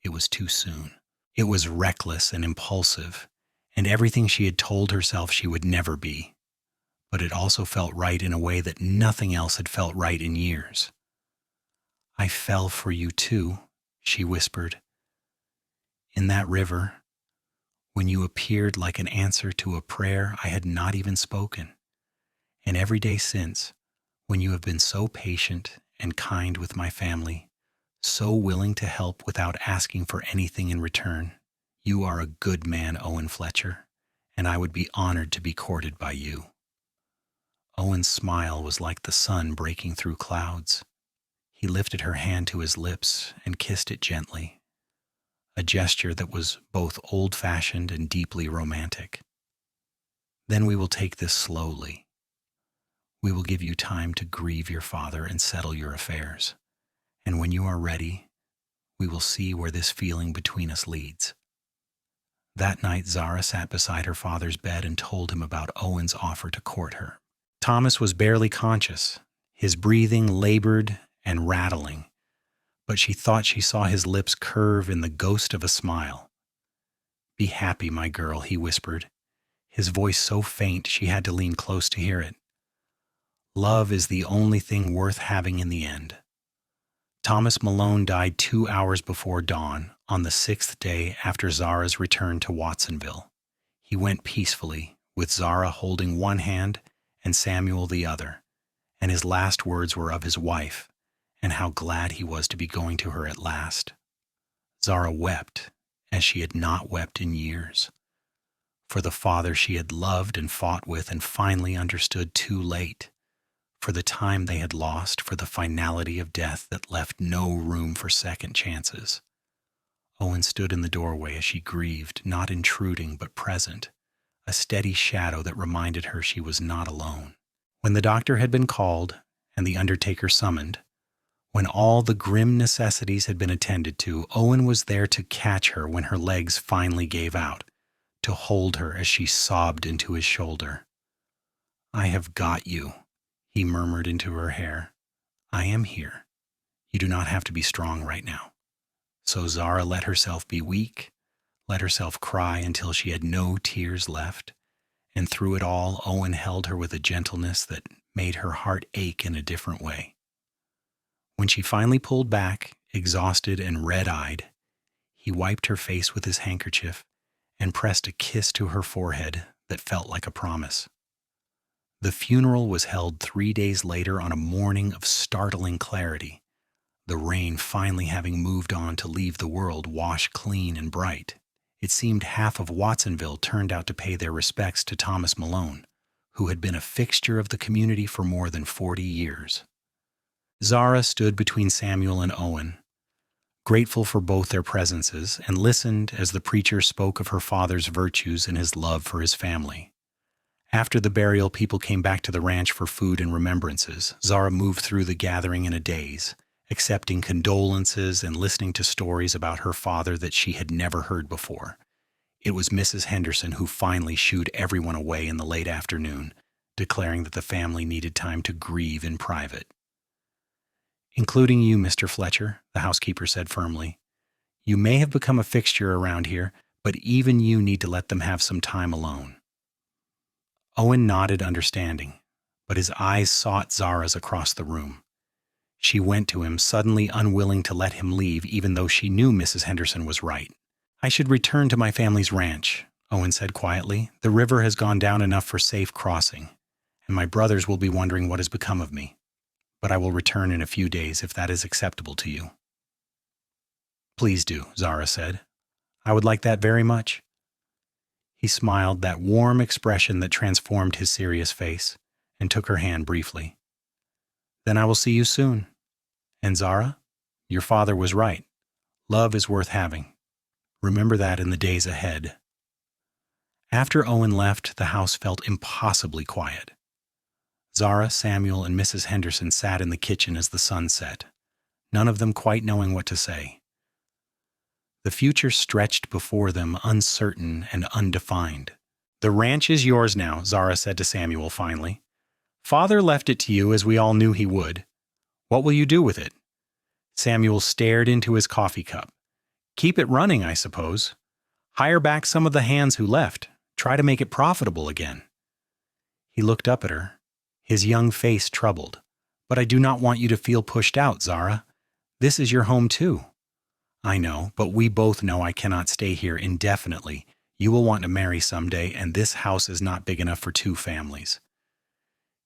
It was too soon. It was reckless and impulsive, and everything she had told herself she would never be. But it also felt right in a way that nothing else had felt right in years. "I fell for you too," she whispered. "In that river, when you appeared like an answer to a prayer I had not even spoken. And every day since, when you have been so patient and kind with my family, so willing to help without asking for anything in return. You are a good man, Owen Fletcher, and I would be honored to be courted by you." Owen's smile was like the sun breaking through clouds. He lifted her hand to his lips and kissed it gently, a gesture that was both old-fashioned and deeply romantic. "Then we will take this slowly. We will give you time to grieve your father and settle your affairs. And when you are ready, we will see where this feeling between us leads." That night, Zara sat beside her father's bed and told him about Owen's offer to court her. Thomas was barely conscious, his breathing labored and rattling, but she thought she saw his lips curve in the ghost of a smile. "Be happy, my girl," he whispered, his voice so faint she had to lean close to hear it. "Love is the only thing worth having in the end." Thomas Malone died 2 hours before dawn on the 6th day after Zara's return to Watsonville. He went peacefully, with Zara holding one hand and Samuel the other, and his last words were of his wife and how glad he was to be going to her at last. Zara wept as she had not wept in years, for the father she had loved and fought with and finally understood too late, for the time they had lost, for the finality of death that left no room for second chances. Owen stood in the doorway as she grieved, not intruding but present, a steady shadow that reminded her she was not alone. When the doctor had been called and the undertaker summoned, when all the grim necessities had been attended to, Owen was there to catch her when her legs finally gave out, to hold her as she sobbed into his shoulder. "I have got you," he murmured into her hair. "I am here. You do not have to be strong right now." So Zara let herself be weak, let herself cry until she had no tears left, and through it all, Owen held her with a gentleness that made her heart ache in a different way. When she finally pulled back, exhausted and red-eyed, he wiped her face with his handkerchief and pressed a kiss to her forehead that felt like a promise. The funeral was held 3 days later on a morning of startling clarity, the rain finally having moved on to leave the world washed clean and bright. It seemed half of Watsonville turned out to pay their respects to Thomas Malone, who had been a fixture of the community for more than 40 years. Zara stood between Samuel and Owen, grateful for both their presences, and listened as the preacher spoke of her father's virtues and his love for his family. After the burial, people came back to the ranch for food and remembrances. Zara moved through the gathering in a daze, accepting condolences and listening to stories about her father that she had never heard before. It was Mrs. Henderson who finally shooed everyone away in the late afternoon, declaring that the family needed time to grieve in private. "Including you, Mr. Fletcher," the housekeeper said firmly. "You may have become a fixture around here, but even you need to let them have some time alone." Owen nodded understanding, but his eyes sought Zara's across the room. She went to him, suddenly unwilling to let him leave, even though she knew Mrs. Henderson was right. "I should return to my family's ranch," Owen said quietly. "The river has gone down enough for safe crossing, and my brothers will be wondering what has become of me. But I will return in a few days if that is acceptable to you." "Please do," Zara said. "I would like that very much." He smiled, that warm expression that transformed his serious face, and took her hand briefly. Then I will see you soon. And Zara, your father was right. Love is worth having. Remember that in the days ahead. After Owen left, the house felt impossibly quiet. Zara, Samuel, and Mrs. Henderson sat in the kitchen as the sun set, none of them quite knowing what to say. The future stretched before them, uncertain and undefined. The ranch is yours now, Zara said to Samuel finally. Father left it to you as we all knew he would. What will you do with it? Samuel stared into his coffee cup. Keep it running, I suppose. Hire back some of the hands who left. Try to make it profitable again. He looked up at her, his young face troubled. But I do not want you to feel pushed out, Zara. This is your home too. I know, but we both know I cannot stay here indefinitely. You will want to marry someday, and this house is not big enough for 2 families.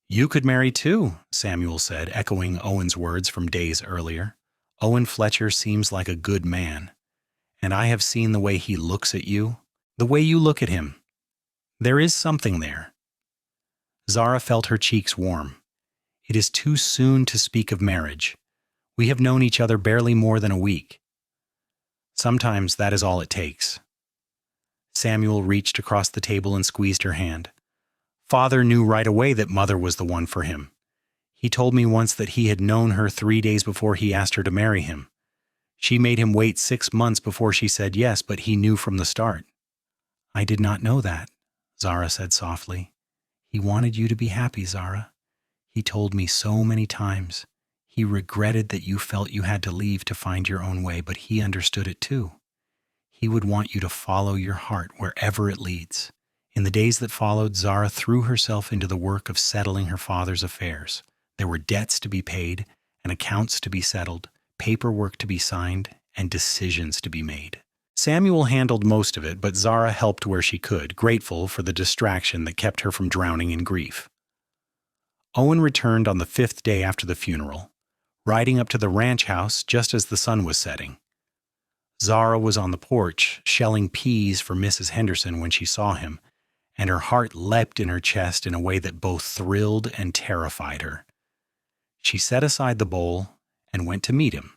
You could marry too, Samuel said, echoing Owen's words from days earlier. Owen Fletcher seems like a good man, and I have seen the way he looks at you, the way you look at him. There is something there. Zara felt her cheeks warm. It is too soon to speak of marriage. We have known each other barely more than a week. Sometimes that is all it takes. Samuel reached across the table and squeezed her hand. Father knew right away that Mother was the one for him. He told me once that he had known her 3 days before he asked her to marry him. She made him wait 6 months before she said yes, but he knew from the start. I did not know that, Zara said softly. He wanted you to be happy, Zara. He told me so many times. He regretted that you felt you had to leave to find your own way, but he understood it too. He would want you to follow your heart wherever it leads. In the days that followed, Zara threw herself into the work of settling her father's affairs. There were debts to be paid, and accounts to be settled, paperwork to be signed, and decisions to be made. Samuel handled most of it, but Zara helped where she could, grateful for the distraction that kept her from drowning in grief. Owen returned on the 5th day after the funeral, riding up to the ranch house just as the sun was setting. Zara was on the porch, shelling peas for Mrs. Henderson when she saw him, and her heart leapt in her chest in a way that both thrilled and terrified her. She set aside the bowl and went to meet him,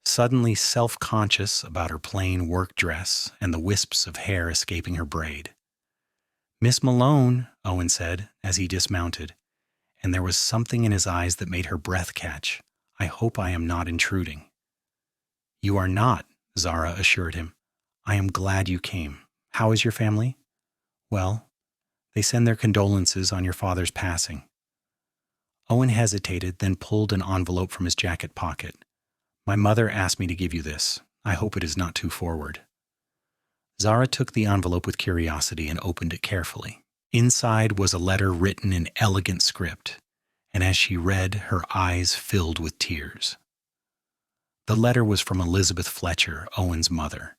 suddenly self-conscious about her plain work dress and the wisps of hair escaping her braid. "Miss Malone," Owen said as he dismounted, and there was something in his eyes that made her breath catch. "I hope I am not intruding." "You are not," Zara assured him. "I am glad you came. How is your family?" "Well, they send their condolences on your father's passing." Owen hesitated, then pulled an envelope from his jacket pocket. "My mother asked me to give you this. I hope it is not too forward." Zara took the envelope with curiosity and opened it carefully. Inside was a letter written in elegant script, and as she read, her eyes filled with tears. The letter was from Elizabeth Fletcher, Owen's mother,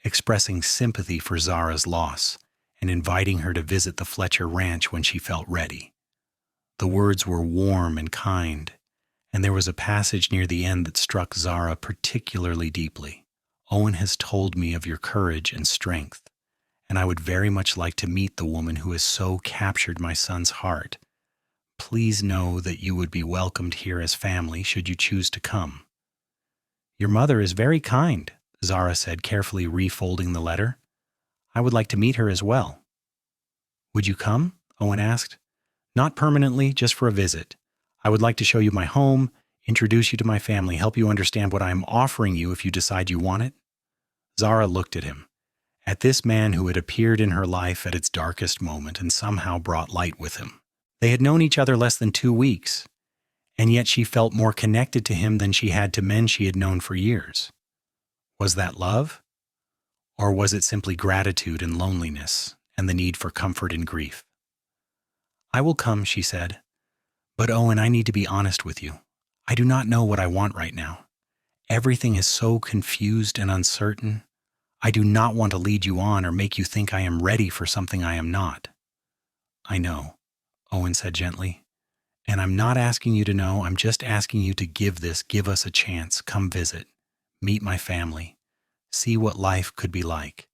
expressing sympathy for Zara's loss and inviting her to visit the Fletcher ranch when she felt ready. The words were warm and kind, and there was a passage near the end that struck Zara particularly deeply. "Owen has told me of your courage and strength, and I would very much like to meet the woman who has so captured my son's heart. Please know that you would be welcomed here as family should you choose to come." "Your mother is very kind," Zara said, carefully refolding the letter. "I would like to meet her as well." "Would you come?" Owen asked. "Not permanently, just for a visit. I would like to show you my home, introduce you to my family, help you understand what I am offering you if you decide you want it." Zara looked at him, at this man who had appeared in her life at its darkest moment and somehow brought light with him. They had known each other less than 2 weeks, and yet she felt more connected to him than she had to men she had known for years. Was that love? Or was it simply gratitude and loneliness and the need for comfort and grief? "I will come," she said. "But Owen, I need to be honest with you. I do not know what I want right now. Everything is so confused and uncertain. I do not want to lead you on or make you think I am ready for something I am not." "I know," Owen said gently. "And I'm not asking you to know. I'm just asking you to give us a chance. Come visit. Meet my family. See what life could be like.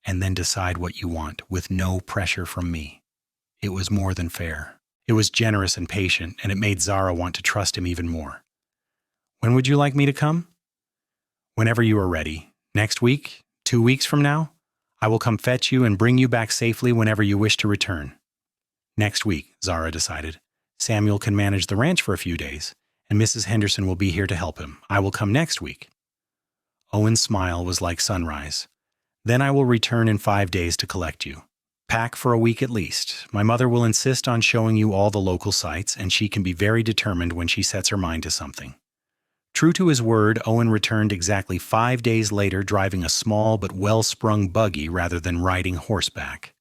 and then decide what you want with no pressure from me. It was more than fair. It was generous and patient, and it made Zara want to trust him even more. When would you like me to come? Whenever you are ready. Next week? 2 weeks from now? I will come fetch you and bring you back safely whenever you wish to return. Next week, Zara decided. Samuel can manage the ranch for a few days, and Mrs. Henderson will be here to help him. I will come next week. Owen's smile was like sunrise. Then I will return in 5 days to collect you. Pack for a week at least. My mother will insist on showing you all the local sights, and she can be very determined when she sets her mind to something. True to his word, Owen returned exactly 5 days later, driving a small but well-sprung buggy rather than riding horseback.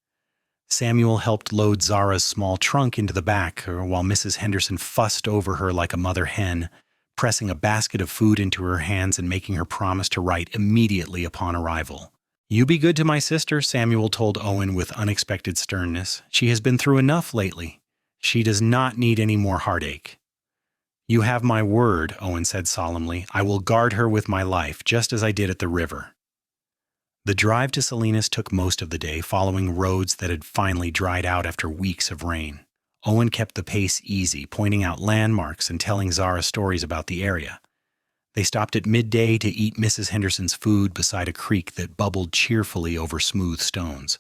Samuel helped load Zara's small trunk into the back, while Mrs. Henderson fussed over her like a mother hen, pressing a basket of food into her hands and making her promise to write immediately upon arrival. "You be good to my sister," Samuel told Owen with unexpected sternness. "She has been through enough lately. She does not need any more heartache." "You have my word," Owen said solemnly. "I will guard her with my life, just as I did at the river." The drive to Salinas took most of the day, following roads that had finally dried out after weeks of rain. Owen kept the pace easy, pointing out landmarks and telling Zara stories about the area. They stopped at midday to eat Mrs. Henderson's food beside a creek that bubbled cheerfully over smooth stones,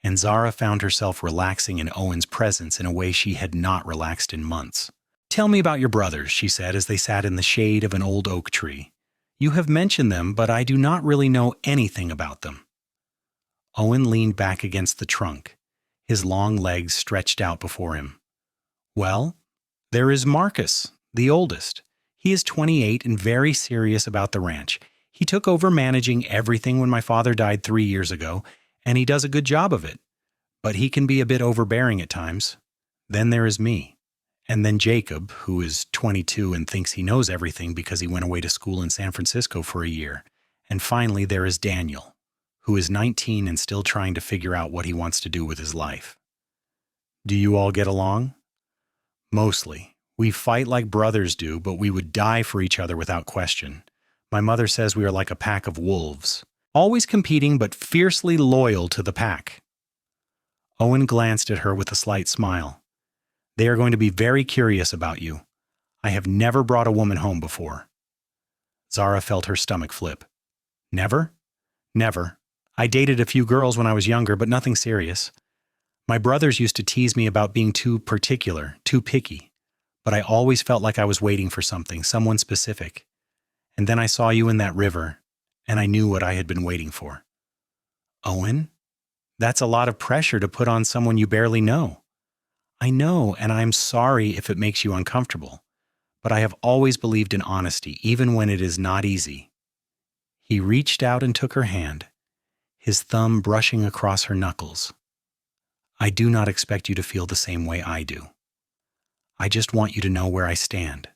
and Zara found herself relaxing in Owen's presence in a way she had not relaxed in months. "Tell me about your brothers," she said as they sat in the shade of an old oak tree. "You have mentioned them, but I do not really know anything about them." Owen leaned back against the trunk, his long legs stretched out before him. "Well, there is Marcus, the oldest. He is 28 and very serious about the ranch. He took over managing everything when my father died 3 years ago, and he does a good job of it. But he can be a bit overbearing at times. Then there is me. And then Jacob, who is 22 and thinks he knows everything because he went away to school in San Francisco for a year. And finally, there is Daniel, who is 19 and still trying to figure out what he wants to do with his life." "Do you all get along?" "Mostly. We fight like brothers do, but we would die for each other without question. My mother says we are like a pack of wolves, always competing but fiercely loyal to the pack." Owen glanced at her with a slight smile. "They are going to be very curious about you. I have never brought a woman home before." Zara felt her stomach flip. "Never?" "Never. I dated a few girls when I was younger, but nothing serious. My brothers used to tease me about being too particular, too picky. But I always felt like I was waiting for something, someone specific. And then I saw you in that river, and I knew what I had been waiting for." "Owen, that's a lot of pressure to put on someone you barely know." "I know, and I'm sorry if it makes you uncomfortable. But I have always believed in honesty, even when it is not easy." He reached out and took her hand, his thumb brushing across her knuckles. "I do not expect you to feel the same way I do. I just want you to know where I stand,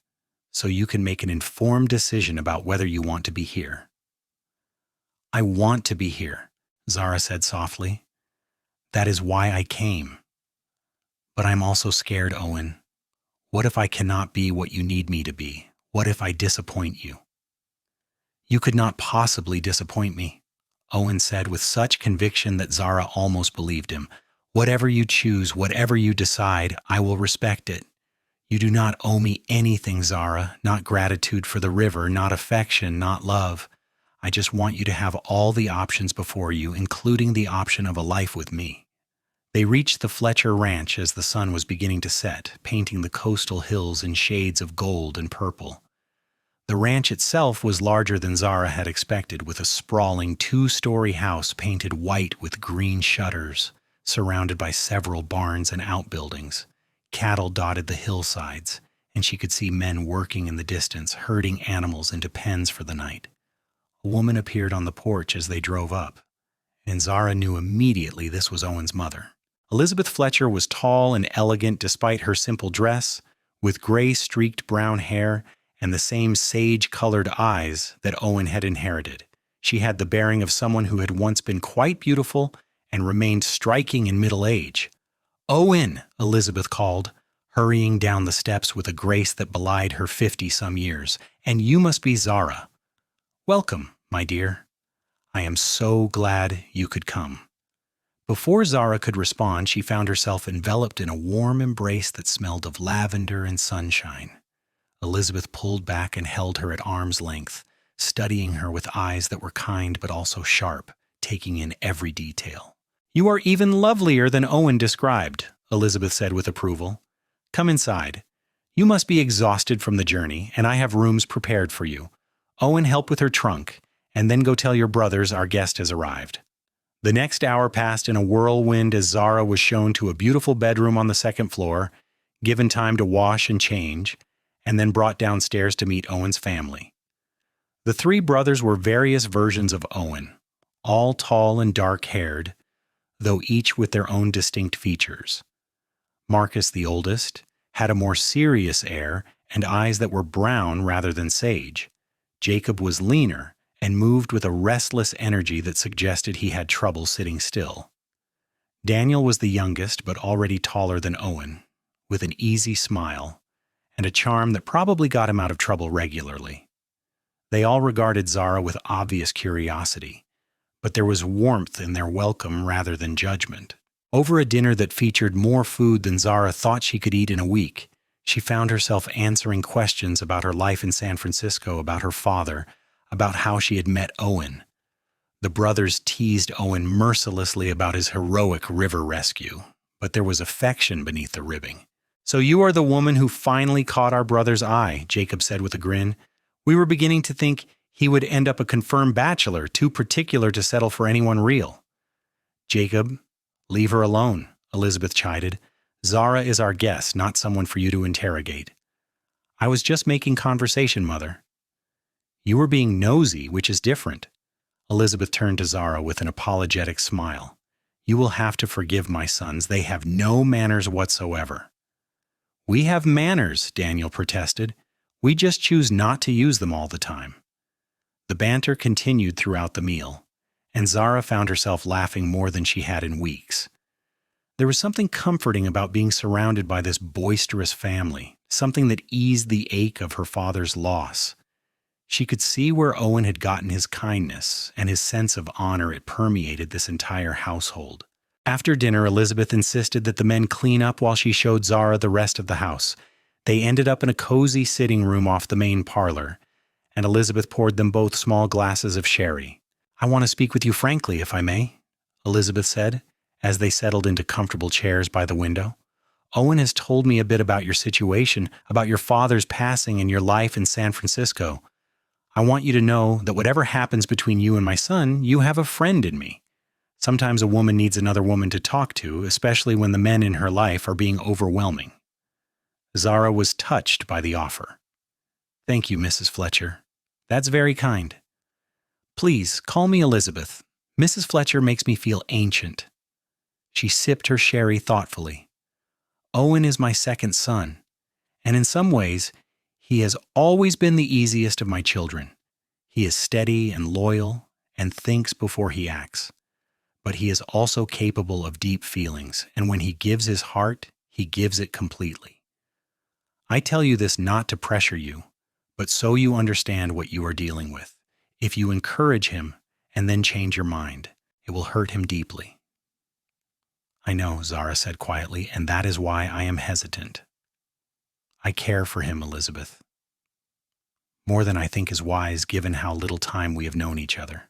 so you can make an informed decision about whether you want to be here." "I want to be here," Zara said softly. "That is why I came. But I'm also scared, Owen. What if I cannot be what you need me to be? What if I disappoint you?" "You could not possibly disappoint me," Owen said with such conviction that Zara almost believed him. "Whatever you choose, whatever you decide, I will respect it. You do not owe me anything, Zara, not gratitude for the river, not affection, not love. I just want you to have all the options before you, including the option of a life with me." They reached the Fletcher Ranch as the sun was beginning to set, painting the coastal hills in shades of gold and purple. The ranch itself was larger than Zara had expected, with a sprawling 2-story house painted white with green shutters, surrounded by several barns and outbuildings. Cattle dotted the hillsides, and she could see men working in the distance, herding animals into pens for the night. A woman appeared on the porch as they drove up, and Zara knew immediately this was Owen's mother. Elizabeth Fletcher was tall and elegant despite her simple dress, with gray-streaked brown hair and the same sage-colored eyes that Owen had inherited. She had the bearing of someone who had once been quite beautiful and remained striking in middle age. "Owen," Elizabeth called, hurrying down the steps with a grace that belied her 50-some years. "And you must be Zara. Welcome, my dear. I am so glad you could come." Before Zara could respond, she found herself enveloped in a warm embrace that smelled of lavender and sunshine. Elizabeth pulled back and held her at arm's length, studying her with eyes that were kind but also sharp, taking in every detail. "You are even lovelier than Owen described," Elizabeth said with approval. "Come inside. You must be exhausted from the journey, and I have rooms prepared for you. Owen, help with her trunk, and then go tell your brothers our guest has arrived." The next hour passed in a whirlwind as Zara was shown to a beautiful bedroom on the second floor, given time to wash and change, and then brought downstairs to meet Owen's family. The three brothers were various versions of Owen, all tall and dark-haired, though each with their own distinct features. Marcus, the oldest, had a more serious air and eyes that were brown rather than sage. Jacob was leaner and moved with a restless energy that suggested he had trouble sitting still. Daniel was the youngest, but already taller than Owen, with an easy smile and a charm that probably got him out of trouble regularly. They all regarded Zara with obvious curiosity, but there was warmth in their welcome rather than judgment. Over a dinner that featured more food than Zara thought she could eat in a week, she found herself answering questions about her life in San Francisco, about her father, about how she had met Owen. The brothers teased Owen mercilessly about his heroic river rescue, but there was affection beneath the ribbing. "So you are the woman who finally caught our brother's eye," Jacob said with a grin. "We were beginning to think he would end up a confirmed bachelor, too particular to settle for anyone real." "Jacob, leave her alone," Elizabeth chided. "Zara is our guest, not someone for you to interrogate." "I was just making conversation, Mother." "You were being nosy, which is different." Elizabeth turned to Zara with an apologetic smile. "You will have to forgive my sons. They have no manners whatsoever." "We have manners," Daniel protested. "We just choose not to use them all the time." The banter continued throughout the meal, and Zara found herself laughing more than she had in weeks. There was something comforting about being surrounded by this boisterous family, something that eased the ache of her father's loss. She could see where Owen had gotten his kindness, and his sense of honor it permeated this entire household. After dinner, Elizabeth insisted that the men clean up while she showed Zara the rest of the house. They ended up in a cozy sitting room off the main parlor, and Elizabeth poured them both small glasses of sherry. "I want to speak with you frankly, if I may," Elizabeth said, as they settled into comfortable chairs by the window. "Owen has told me a bit about your situation, about your father's passing and your life in San Francisco. I want you to know that whatever happens between you and my son, you have a friend in me. Sometimes a woman needs another woman to talk to, especially when the men in her life are being overwhelming." Zara was touched by the offer. "Thank you, Mrs. Fletcher. That's very kind." "Please, call me Elizabeth. Mrs. Fletcher makes me feel ancient." She sipped her sherry thoughtfully. "Owen is my second son, and in some ways, he has always been the easiest of my children. He is steady and loyal and thinks before he acts. But he is also capable of deep feelings, and when he gives his heart, he gives it completely. I tell you this not to pressure you, but so you understand what you are dealing with. If you encourage him and then change your mind, it will hurt him deeply." "I know," Zara said quietly, "and that is why I am hesitant. I care for him, Elizabeth. More than I think is wise given how little time we have known each other.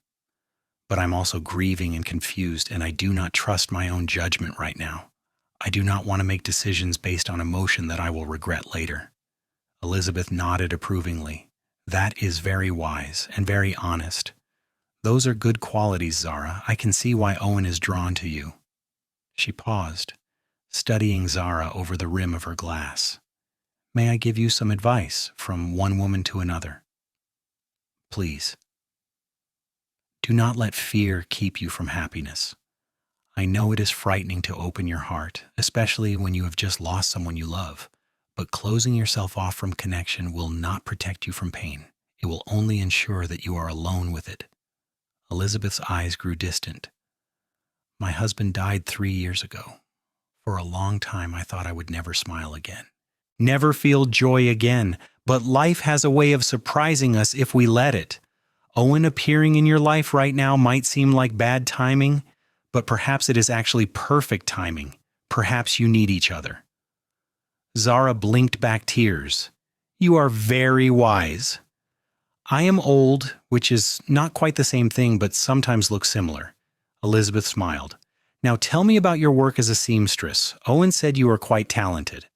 But I'm also grieving and confused, and I do not trust my own judgment right now. I do not want to make decisions based on emotion that I will regret later." Elizabeth nodded approvingly. "That is very wise and very honest. Those are good qualities, Zara. I can see why Owen is drawn to you." She paused, studying Zara over the rim of her glass. "May I give you some advice from one woman to another?" "Please." "Do not let fear keep you from happiness. I know it is frightening to open your heart, especially when you have just lost someone you love, but closing yourself off from connection will not protect you from pain. It will only ensure that you are alone with it." Elizabeth's eyes grew distant. "My husband died 3 years ago. For a long time I thought I would never smile again. Never feel joy again, but life has a way of surprising us if we let it. Owen appearing in your life right now might seem like bad timing, but perhaps it is actually perfect timing. Perhaps you need each other." Zara blinked back tears. "You are very wise." "I am old, which is not quite the same thing, but sometimes looks similar." Elizabeth smiled. "Now tell me about your work as a seamstress. Owen said you are quite talented."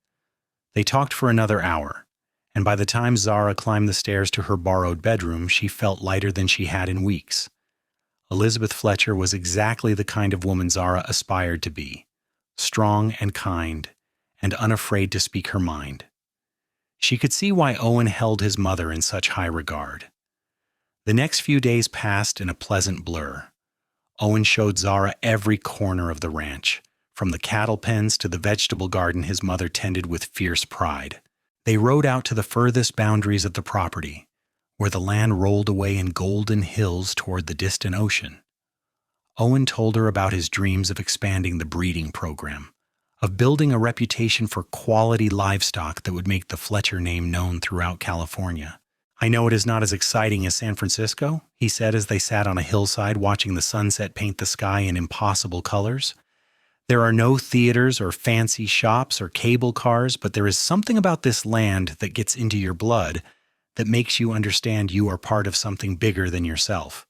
They talked for another hour, and by the time Zara climbed the stairs to her borrowed bedroom, she felt lighter than she had in weeks. Elizabeth Fletcher was exactly the kind of woman Zara aspired to be, strong and kind, and unafraid to speak her mind. She could see why Owen held his mother in such high regard. The next few days passed in a pleasant blur. Owen showed Zara every corner of the ranch, from the cattle pens to the vegetable garden his mother tended with fierce pride. They rode out to the furthest boundaries of the property, where the land rolled away in golden hills toward the distant ocean. Owen told her about his dreams of expanding the breeding program, of building a reputation for quality livestock that would make the Fletcher name known throughout California. "I know it is not as exciting as San Francisco," he said as they sat on a hillside watching the sunset paint the sky in impossible colors. "There are no theaters or fancy shops or cable cars, but there is something about this land that gets into your blood that makes you understand you are part of something bigger than yourself."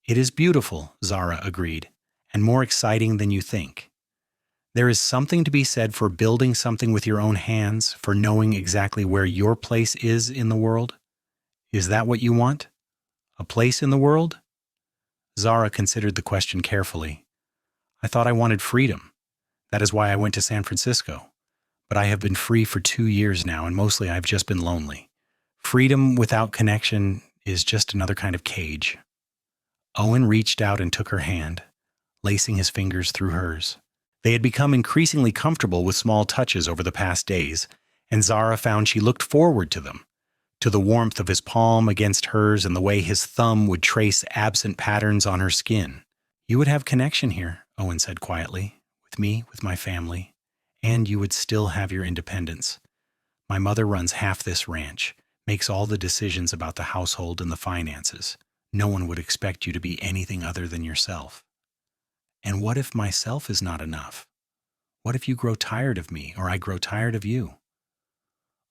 "It is beautiful," Zara agreed, "and more exciting than you think. There is something to be said for building something with your own hands, for knowing exactly where your place is in the world. Is that what you want? A place in the world?" Zara considered the question carefully. "I thought I wanted freedom. That is why I went to San Francisco. But I have been free for 2 years now, and mostly I've just been lonely. Freedom without connection is just another kind of cage." Owen reached out and took her hand, lacing his fingers through hers. They had become increasingly comfortable with small touches over the past days, and Zara found she looked forward to them, to the warmth of his palm against hers and the way his thumb would trace absent patterns on her skin. "You would have connection here," Owen said quietly, "with me, with my family, and you would still have your independence. My mother runs half this ranch, makes all the decisions about the household and the finances. No one would expect you to be anything other than yourself." "And what if myself is not enough? What if you grow tired of me, or I grow tired of you?"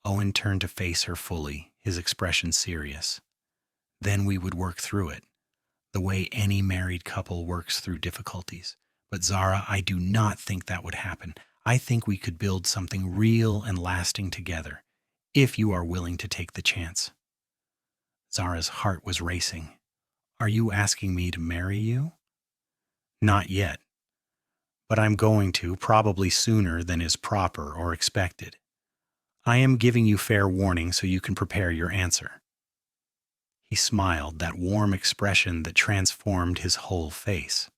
Owen turned to face her fully, his expression serious. "Then we would work through it, the way any married couple works through difficulties. But Zara, I do not think that would happen. I think we could build something real and lasting together, if you are willing to take the chance." Zara's heart was racing. "Are you asking me to marry you?" "Not yet. But I'm going to, probably sooner than is proper or expected. I am giving you fair warning so you can prepare your answer." He smiled, that warm expression that transformed his whole face.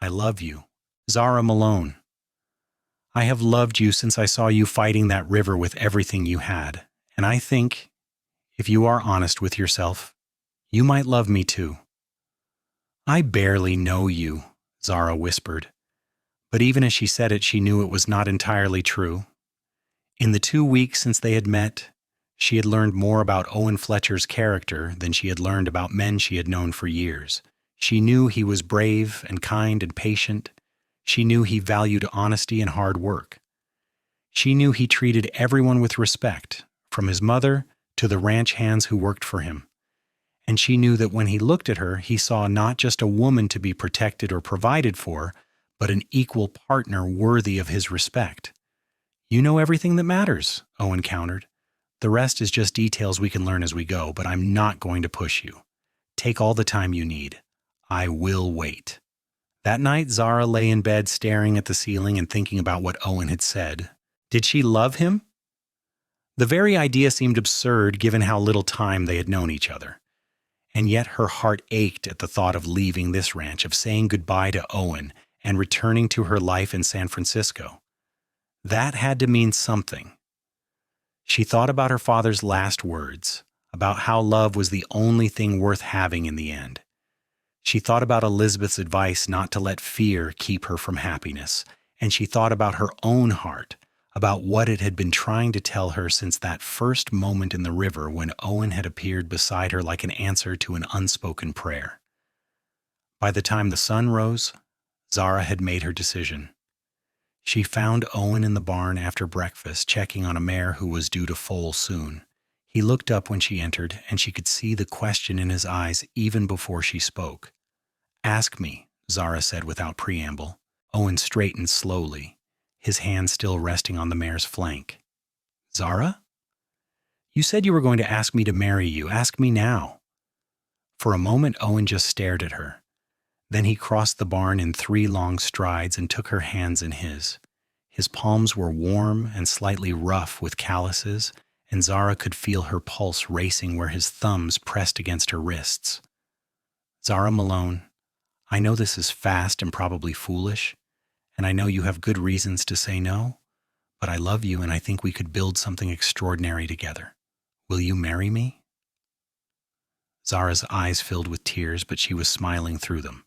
"I love you, Zara Malone. I have loved you since I saw you fighting that river with everything you had, and I think, if you are honest with yourself, you might love me too." "I barely know you," Zara whispered, but even as she said it, she knew it was not entirely true. In the 2 weeks since they had met, she had learned more about Owen Fletcher's character than she had learned about men she had known for years. She knew he was brave and kind and patient. She knew he valued honesty and hard work. She knew he treated everyone with respect, from his mother to the ranch hands who worked for him. And she knew that when he looked at her, he saw not just a woman to be protected or provided for, but an equal partner worthy of his respect. "You know everything that matters," Owen countered. "The rest is just details we can learn as we go, but I'm not going to push you. Take all the time you need. I will wait." That night, Zara lay in bed staring at the ceiling and thinking about what Owen had said. Did she love him? The very idea seemed absurd given how little time they had known each other. And yet her heart ached at the thought of leaving this ranch, of saying goodbye to Owen and returning to her life in San Francisco. That had to mean something. She thought about her father's last words, about how love was the only thing worth having in the end. She thought about Elizabeth's advice not to let fear keep her from happiness, and she thought about her own heart, about what it had been trying to tell her since that first moment in the river when Owen had appeared beside her like an answer to an unspoken prayer. By the time the sun rose, Zara had made her decision. She found Owen in the barn after breakfast, checking on a mare who was due to foal soon. He looked up when she entered, and she could see the question in his eyes even before she spoke. "Ask me," Zara said without preamble. Owen straightened slowly, his hand still resting on the mare's flank. "Zara? You said you were going to ask me to marry you. Ask me now." For a moment, Owen just stared at her. Then he crossed the barn in 3 long strides and took her hands in his. His palms were warm and slightly rough with calluses, and Zara could feel her pulse racing where his thumbs pressed against her wrists. "Zara Malone, I know this is fast and probably foolish, and I know you have good reasons to say no, but I love you and I think we could build something extraordinary together. Will you marry me?" Zara's eyes filled with tears, but she was smiling through them.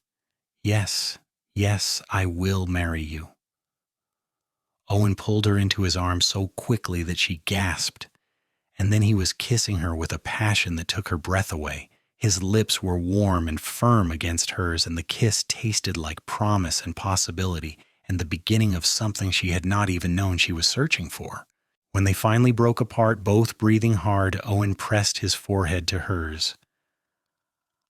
"Yes, yes, I will marry you." Owen pulled her into his arms so quickly that she gasped, and then he was kissing her with a passion that took her breath away. His lips were warm and firm against hers, and the kiss tasted like promise and possibility, and the beginning of something she had not even known she was searching for. When they finally broke apart, both breathing hard, Owen pressed his forehead to hers.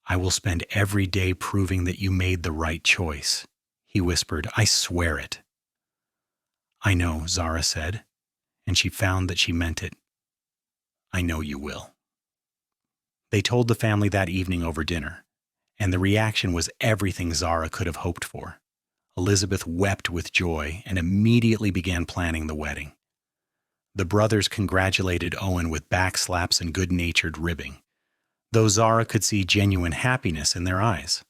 "I will spend every day proving that you made the right choice," he whispered. "I swear it." "I know," Zara said, and she found that she meant it. "I know you will." They told the family that evening over dinner, and the reaction was everything Zara could have hoped for. Elizabeth wept with joy and immediately began planning the wedding. The brothers congratulated Owen with backslaps and good-natured ribbing, though Zara could see genuine happiness in their eyes.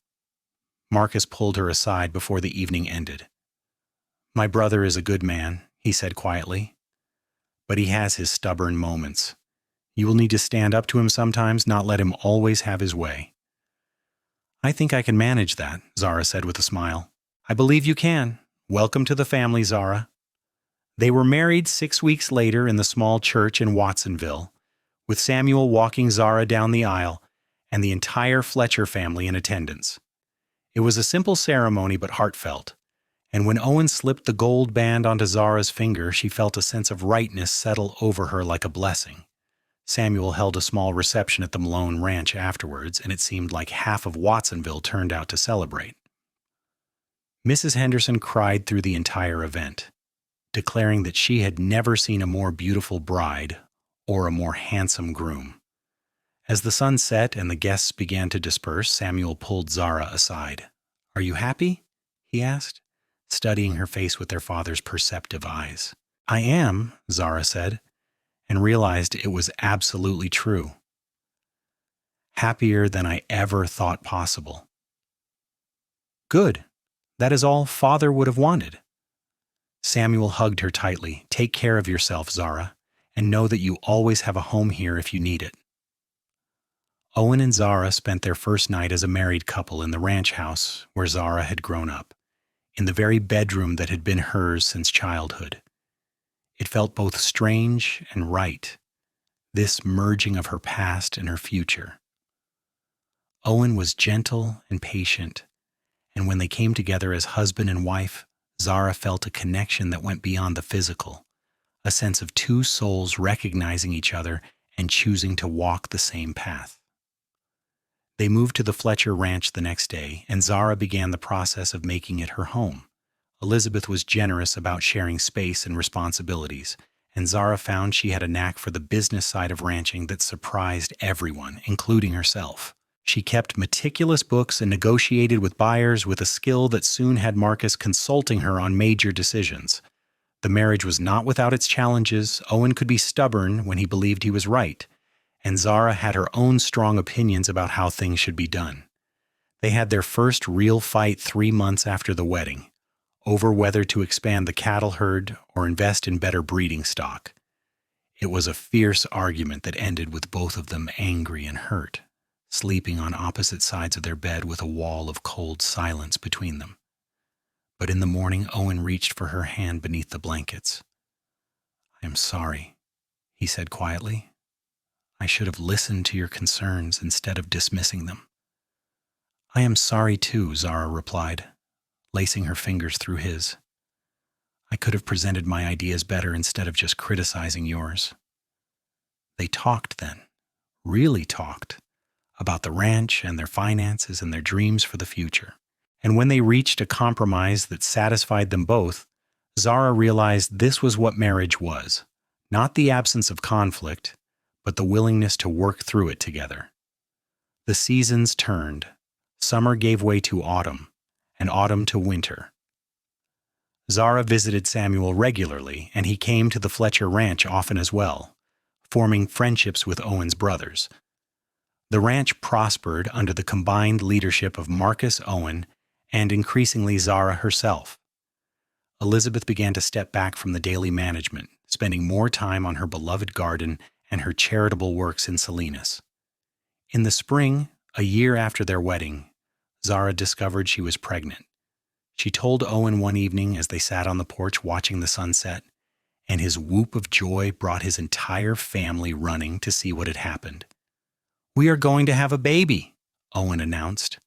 Marcus pulled her aside before the evening ended. "My brother is a good man," he said quietly, "but he has his stubborn moments. You will need to stand up to him sometimes, not let him always have his way." "I think I can manage that," Zara said with a smile. "I believe you can. Welcome to the family, Zara." They were married 6 weeks later in the small church in Watsonville, with Samuel walking Zara down the aisle and the entire Fletcher family in attendance. It was a simple ceremony but heartfelt, and when Owen slipped the gold band onto Zara's finger, she felt a sense of rightness settle over her like a blessing. Samuel held a small reception at the Malone ranch afterwards, and it seemed like half of Watsonville turned out to celebrate. Mrs. Henderson cried through the entire event, declaring that she had never seen a more beautiful bride or a more handsome groom. As the sun set and the guests began to disperse, Samuel pulled Zara aside. "Are you happy?" he asked, studying her face with their father's perceptive eyes. "I am," Zara said, and realized it was absolutely true. "Happier than I ever thought possible." "Good. That is all Father would have wanted." Samuel hugged her tightly. "Take care of yourself, Zara, and know that you always have a home here if you need it." Owen and Zara spent their first night as a married couple in the ranch house where Zara had grown up, in the very bedroom that had been hers since childhood. It felt both strange and right, this merging of her past and her future. Owen was gentle and patient, and when they came together as husband and wife, Zara felt a connection that went beyond the physical, a sense of two souls recognizing each other and choosing to walk the same path. They moved to the Fletcher ranch the next day, and Zara began the process of making it her home. Elizabeth was generous about sharing space and responsibilities, and Zara found she had a knack for the business side of ranching that surprised everyone, including herself. She kept meticulous books and negotiated with buyers with a skill that soon had Marcus consulting her on major decisions. The marriage was not without its challenges. Owen could be stubborn when he believed he was right, and Zara had her own strong opinions about how things should be done. They had their first real fight 3 months after the wedding, over whether to expand the cattle herd or invest in better breeding stock. It was a fierce argument that ended with both of them angry and hurt, sleeping on opposite sides of their bed with a wall of cold silence between them. But in the morning, Owen reached for her hand beneath the blankets. I am sorry, he said quietly. I should have listened to your concerns instead of dismissing them. I am sorry too, Zara replied, lacing her fingers through his. I could have presented my ideas better instead of just criticizing yours. They talked then, really talked, about the ranch and their finances and their dreams for the future. And when they reached a compromise that satisfied them both, Zara realized this was what marriage was, not the absence of conflict, but the willingness to work through it together. The seasons turned. Summer gave way to autumn, and autumn to winter. Zara visited Samuel regularly, and he came to the Fletcher ranch often as well, forming friendships with Owen's brothers. The ranch prospered under the combined leadership of Marcus, Owen, and increasingly Zara herself. Elizabeth began to step back from the daily management, spending more time on her beloved garden and her charitable works in Salinas. In the spring, a year after their wedding, Zara discovered she was pregnant. She told Owen one evening as they sat on the porch watching the sunset, and his whoop of joy brought his entire family running to see what had happened. "We are going to have a baby," Owen announced,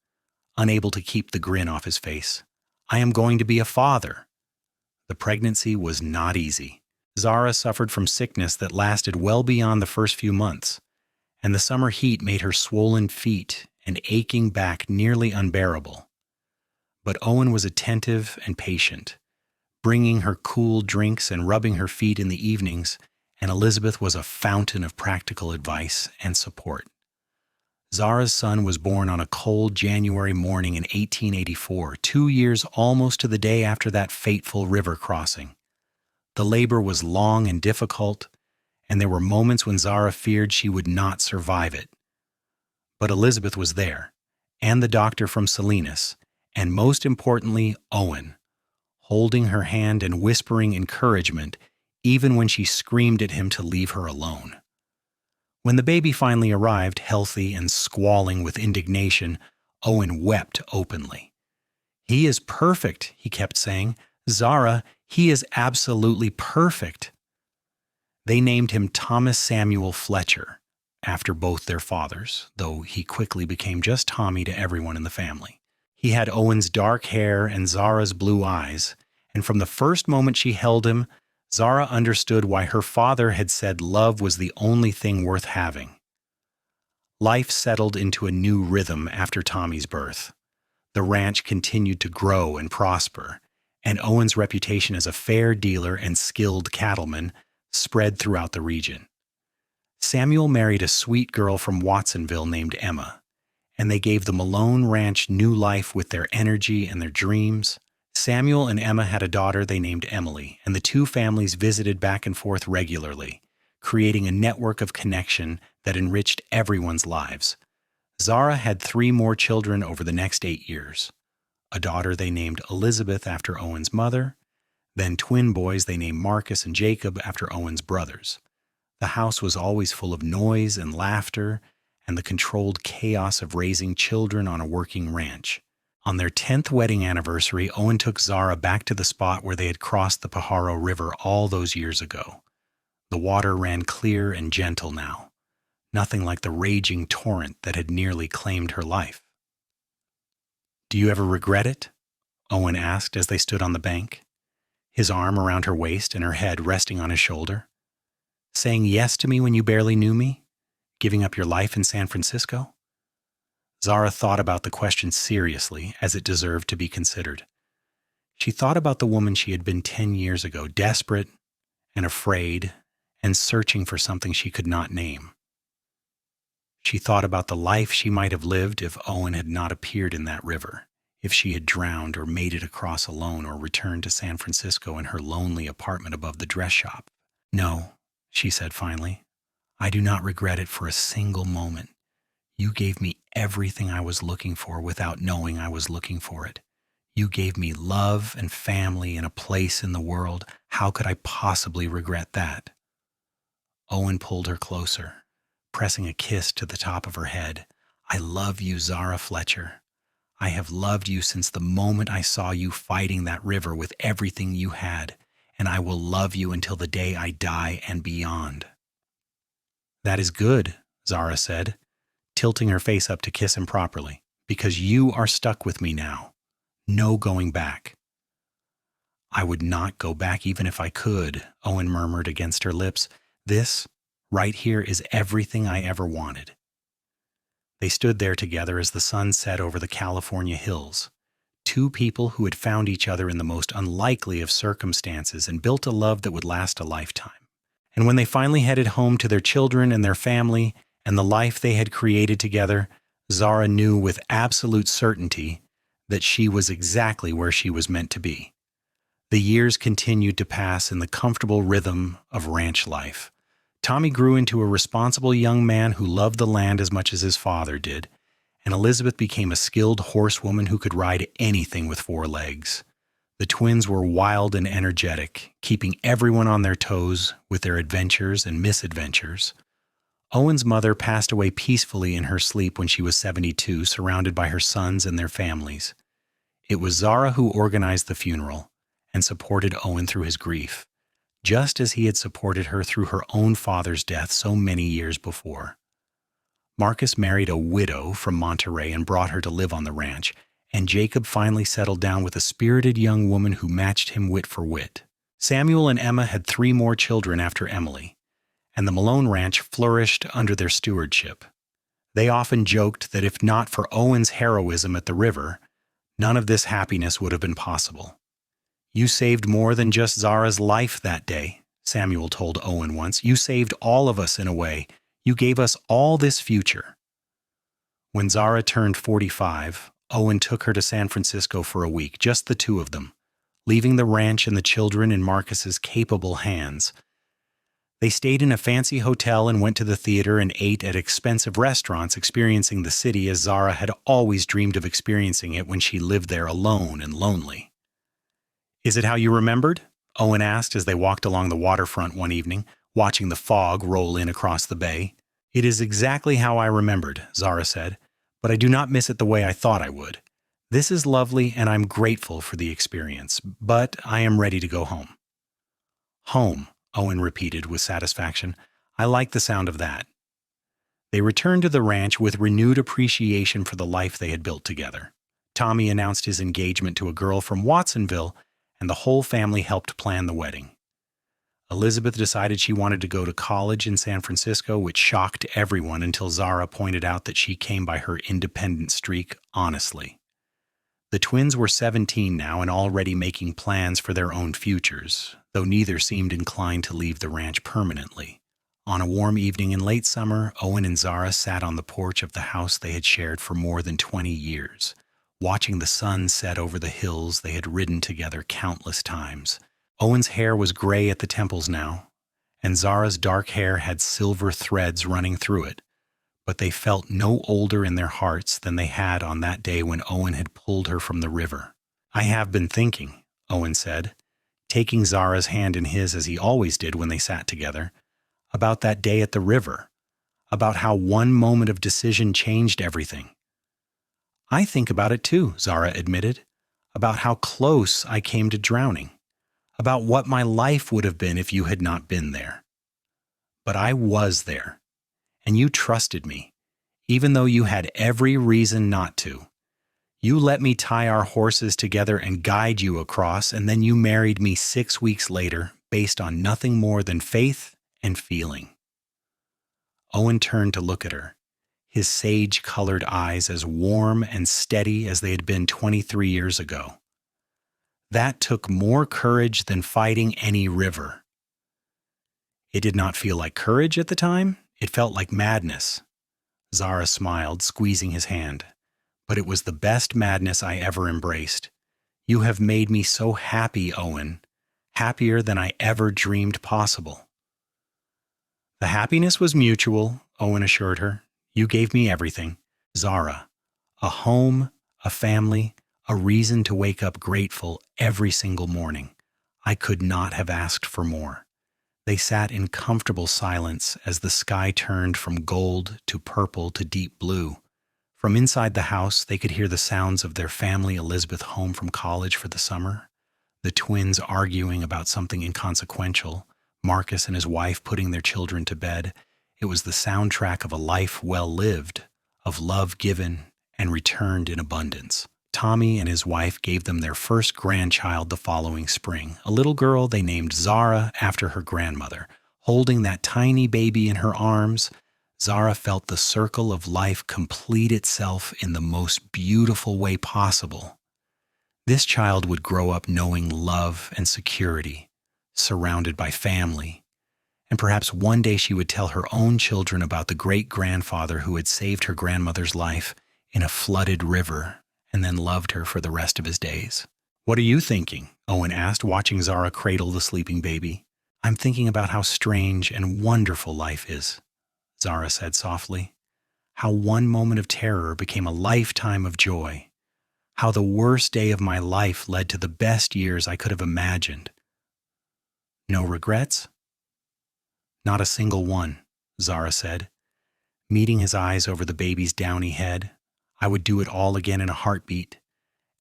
unable to keep the grin off his face. "I am going to be a father." The pregnancy was not easy. Zara suffered from sickness that lasted well beyond the first few months, and the summer heat made her swollen feet and aching back nearly unbearable. But Owen was attentive and patient, bringing her cool drinks and rubbing her feet in the evenings, and Elizabeth was a fountain of practical advice and support. Zara's son was born on a cold January morning in 1884, 2 years almost to the day after that fateful river crossing. The labor was long and difficult, and there were moments when Zara feared she would not survive it. But Elizabeth was there, and the doctor from Salinas, and most importantly, Owen, holding her hand and whispering encouragement even when she screamed at him to leave her alone. When the baby finally arrived, healthy and squalling with indignation, Owen wept openly. "He is perfect," he kept saying. "Zara, he is absolutely perfect." They named him Thomas Samuel Fletcher, after both their fathers, though he quickly became just Tommy to everyone in the family. He had Owen's dark hair and Zara's blue eyes, and from the first moment she held him, Zara understood why her father had said love was the only thing worth having. Life settled into a new rhythm after Tommy's birth. The ranch continued to grow and prosper, and Owen's reputation as a fair dealer and skilled cattleman spread throughout the region. Samuel married a sweet girl from Watsonville named Emma, and they gave the Malone Ranch new life with their energy and their dreams. Samuel and Emma had a daughter they named Emily, and the two families visited back and forth regularly, creating a network of connection that enriched everyone's lives. Zara had 3 more children over the next 8 years. A daughter they named Elizabeth after Owen's mother, then twin boys they named Marcus and Jacob after Owen's brothers. The house was always full of noise and laughter, and the controlled chaos of raising children on a working ranch. On their 10th wedding anniversary, Owen took Zara back to the spot where they had crossed the Pajaro River all those years ago. The water ran clear and gentle now, nothing like the raging torrent that had nearly claimed her life. "Do you ever regret it?" Owen asked as they stood on the bank, his arm around her waist and her head resting on his shoulder. "Saying yes to me when you barely knew me? Giving up your life in San Francisco?" Zara thought about the question seriously, as it deserved to be considered. She thought about the woman she had been 10 years ago, desperate and afraid and searching for something she could not name. She thought about the life she might have lived if Owen had not appeared in that river, if she had drowned or made it across alone or returned to San Francisco in her lonely apartment above the dress shop. "No," she said finally, "I do not regret it for a single moment. You gave me everything I was looking for without knowing I was looking for it. You gave me love and family and a place in the world. How could I possibly regret that?" Owen pulled her closer, pressing a kiss to the top of her head. "I love you, Zara Fletcher. I have loved you since the moment I saw you fighting that river with everything you had, and I will love you until the day I die and beyond." "That is good," Zara said, tilting her face up to kiss him properly, "because you are stuck with me now. No going back." "I would not go back even if I could," Owen murmured against her lips. "This, right here, is everything I ever wanted." They stood there together as the sun set over the California hills. Two people who had found each other in the most unlikely of circumstances and built a love that would last a lifetime. And when they finally headed home to their children and their family and the life they had created together, Zara knew with absolute certainty that she was exactly where she was meant to be. The years continued to pass in the comfortable rhythm of ranch life. Tommy grew into a responsible young man who loved the land as much as his father did, and Elizabeth became a skilled horsewoman who could ride anything with four legs. The twins were wild and energetic, keeping everyone on their toes with their adventures and misadventures. Owen's mother passed away peacefully in her sleep when she was 72, surrounded by her sons and their families. It was Zara who organized the funeral and supported Owen through his grief, just as he had supported her through her own father's death so many years before. Marcus married a widow from Monterey and brought her to live on the ranch, and Jacob finally settled down with a spirited young woman who matched him wit for wit. Samuel and Emma had 3 more children after Emily, and the Malone Ranch flourished under their stewardship. They often joked that if not for Owen's heroism at the river, none of this happiness would have been possible. "You saved more than just Zara's life that day," Samuel told Owen once. "You saved all of us in a way. You gave us all this future." When Zara turned 45, Owen took her to San Francisco for a week, just the two of them, leaving the ranch and the children in Marcus's capable hands. They stayed in a fancy hotel and went to the theater and ate at expensive restaurants, experiencing the city as Zara had always dreamed of experiencing it when she lived there alone and lonely. "Is it how you remembered?" Owen asked as they walked along the waterfront one evening, watching the fog roll in across the bay. "It is exactly how I remembered," Zara said, "but I do not miss it the way I thought I would. This is lovely, and I'm grateful for the experience, but I am ready to go home." "Home," Owen repeated with satisfaction. "I like the sound of that." They returned to the ranch with renewed appreciation for the life they had built together. Tommy announced his engagement to a girl from Watsonville, and the whole family helped plan the wedding. Elizabeth decided she wanted to go to college in San Francisco, which shocked everyone until Zara pointed out that she came by her independent streak honestly. The twins were 17 now and already making plans for their own futures, though neither seemed inclined to leave the ranch permanently. On a warm evening in late summer, Owen and Zara sat on the porch of the house they had shared for more than 20 years, watching the sun set over the hills they had ridden together countless times. Owen's hair was gray at the temples now, and Zara's dark hair had silver threads running through it, but they felt no older in their hearts than they had on that day when Owen had pulled her from the river. "I have been thinking," Owen said, taking Zara's hand in his as he always did when they sat together, "about that day at the river, about how one moment of decision changed everything." "I think about it too," Zara admitted, "about how close I came to drowning, about what my life would have been if you had not been there. But I was there, and you trusted me, even though you had every reason not to. You let me tie our horses together and guide you across, and then you married me 6 weeks later based on nothing more than faith and feeling." Owen turned to look at her, his sage-colored eyes as warm and steady as they had been 23 years ago. "That took more courage than fighting any river." "It did not feel like courage at the time. It felt like madness." Zara smiled, squeezing his hand. "But it was the best madness I ever embraced. You have made me so happy, Owen, happier than I ever dreamed possible." "The happiness was mutual," Owen assured her. "You gave me everything, Zara, a home, a family, a reason to wake up grateful every single morning. I could not have asked for more." They sat in comfortable silence as the sky turned from gold to purple to deep blue. From inside the house, they could hear the sounds of their family Elizabeth home from college for the summer, the twins arguing about something inconsequential, Marcus and his wife putting their children to bed. It was the soundtrack of a life well lived, of love given and returned in abundance. Tommy and his wife gave them their first grandchild the following spring, a little girl they named Zara after her grandmother. Holding that tiny baby in her arms, Zara felt the circle of life complete itself in the most beautiful way possible. This child would grow up knowing love and security, surrounded by family, and perhaps one day she would tell her own children about the great-grandfather who had saved her grandmother's life in a flooded river and then loved her for the rest of his days. "What are you thinking?" Owen asked, watching Zara cradle the sleeping baby. "I'm thinking about how strange and wonderful life is," Zara said softly. "How one moment of terror became a lifetime of joy. How the worst day of my life led to the best years I could have imagined." "No regrets?" "Not a single one," Zara said, meeting his eyes over the baby's downy head. "I would do it all again in a heartbeat.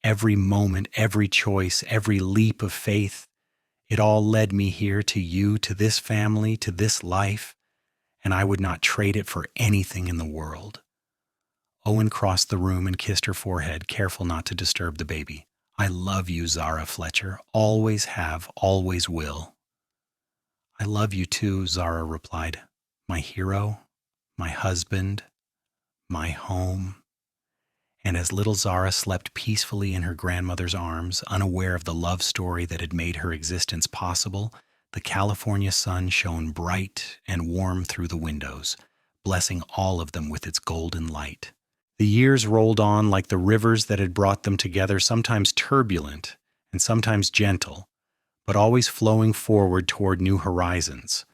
Every moment, every choice, every leap of faith. It all led me here to you, to this family, to this life, and I would not trade it for anything in the world." Owen crossed the room and kissed her forehead, careful not to disturb the baby. "I love you, Zara Fletcher. Always have, always will." "I love you too," Zara replied. "My hero, my husband, my home." And as little Zara slept peacefully in her grandmother's arms, unaware of the love story that had made her existence possible, the California sun shone bright and warm through the windows, blessing all of them with its golden light. The years rolled on like the rivers that had brought them together, sometimes turbulent and sometimes gentle, but always flowing forward toward new horizons.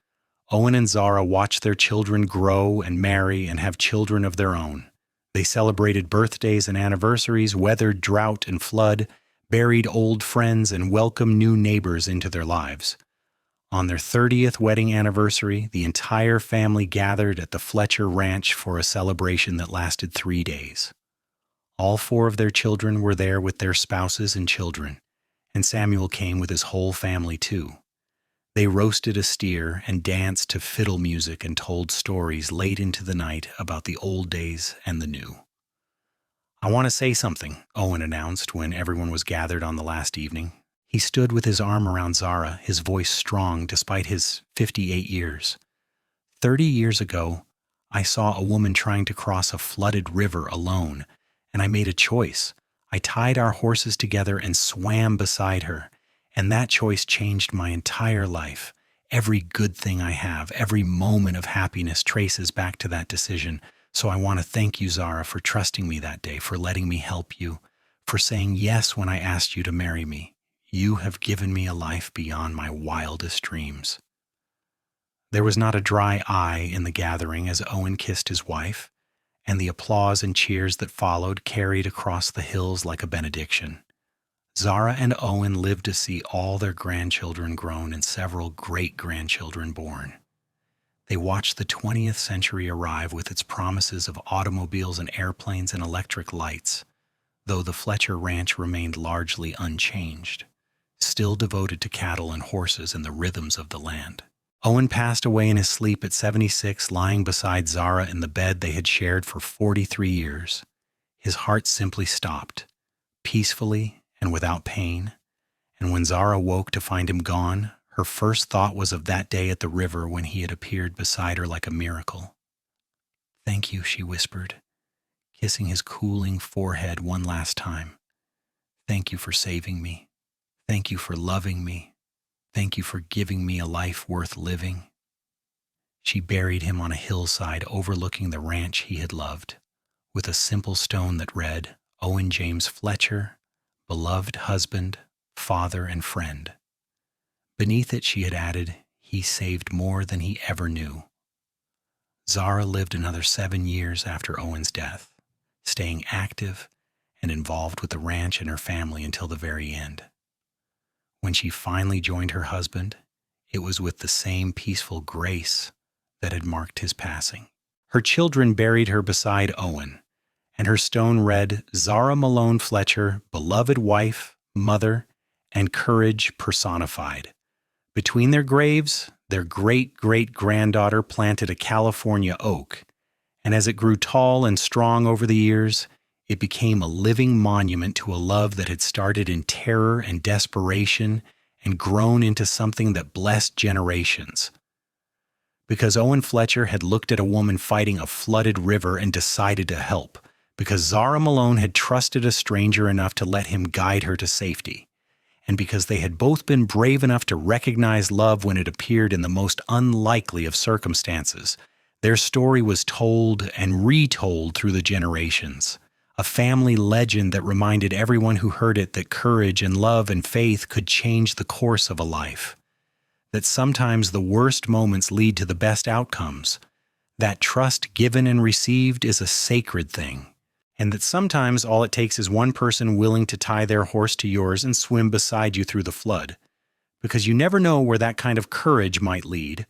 Owen and Zara watched their children grow and marry and have children of their own. They celebrated birthdays and anniversaries, weathered drought and flood, buried old friends, and welcomed new neighbors into their lives. On their 30th wedding anniversary, the entire family gathered at the Fletcher Ranch for a celebration that lasted 3 days. All 4 of their children were there with their spouses and children, and Samuel came with his whole family too. They roasted a steer and danced to fiddle music and told stories late into the night about the old days and the new. "I want to say something," Owen announced when everyone was gathered on the last evening. He stood with his arm around Zara, his voice strong despite his 58 years. 30 years ago, I saw a woman trying to cross a flooded river alone, and I made a choice. I tied our horses together and swam beside her. And that choice changed my entire life. Every good thing I have, every moment of happiness traces back to that decision. So I want to thank you, Zara, for trusting me that day, for letting me help you, for saying yes when I asked you to marry me. You have given me a life beyond my wildest dreams." There was not a dry eye in the gathering as Owen kissed his wife, and the applause and cheers that followed carried across the hills like a benediction. Zara and Owen lived to see all their grandchildren grown and several great-grandchildren born. They watched the 20th century arrive with its promises of automobiles and airplanes and electric lights, though the Fletcher Ranch remained largely unchanged, still devoted to cattle and horses and the rhythms of the land. Owen passed away in his sleep at 76, lying beside Zara in the bed they had shared for 43 years. His heart simply stopped, peacefully and without pain, and when Zara woke to find him gone, her first thought was of that day at the river when he had appeared beside her like a miracle. "Thank you," she whispered, kissing his cooling forehead one last time. "Thank you for saving me. Thank you for loving me. Thank you for giving me a life worth living." She buried him on a hillside overlooking the ranch he had loved, with a simple stone that read, "Owen James Fletcher, beloved husband, father, and friend." Beneath it she had added, "He saved more than he ever knew." Zara lived another 7 years after Owen's death, staying active and involved with the ranch and her family until the very end. When she finally joined her husband, it was with the same peaceful grace that had marked his passing. Her children buried her beside Owen, and her stone read, "Zara Malone Fletcher, beloved wife, mother, and courage personified. Between their graves, their great-great-granddaughter planted a California oak, and as it grew tall and strong over the years, it became a living monument to a love that had started in terror and desperation and grown into something that blessed generations. Because Owen Fletcher had looked at a woman fighting a flooded river and decided to help, because Zara Malone had trusted a stranger enough to let him guide her to safety, and because they had both been brave enough to recognize love when it appeared in the most unlikely of circumstances, their story was told and retold through the generations, a family legend that reminded everyone who heard it that courage and love and faith could change the course of a life, that sometimes the worst moments lead to the best outcomes, that trust given and received is a sacred thing, and that sometimes all it takes is one person willing to tie their horse to yours and swim beside you through the flood, because you never know where that kind of courage might lead,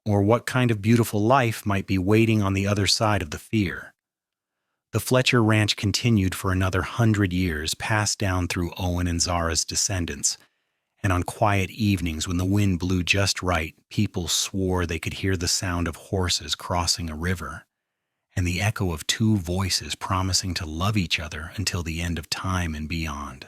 or what kind of beautiful life might be waiting on the other side of the fear. The Fletcher Ranch continued for another 100 years, passed down through Owen and Zara's descendants, and on quiet evenings when the wind blew just right, people swore they could hear the sound of horses crossing a river, and the echo of two voices promising to love each other until the end of time and beyond.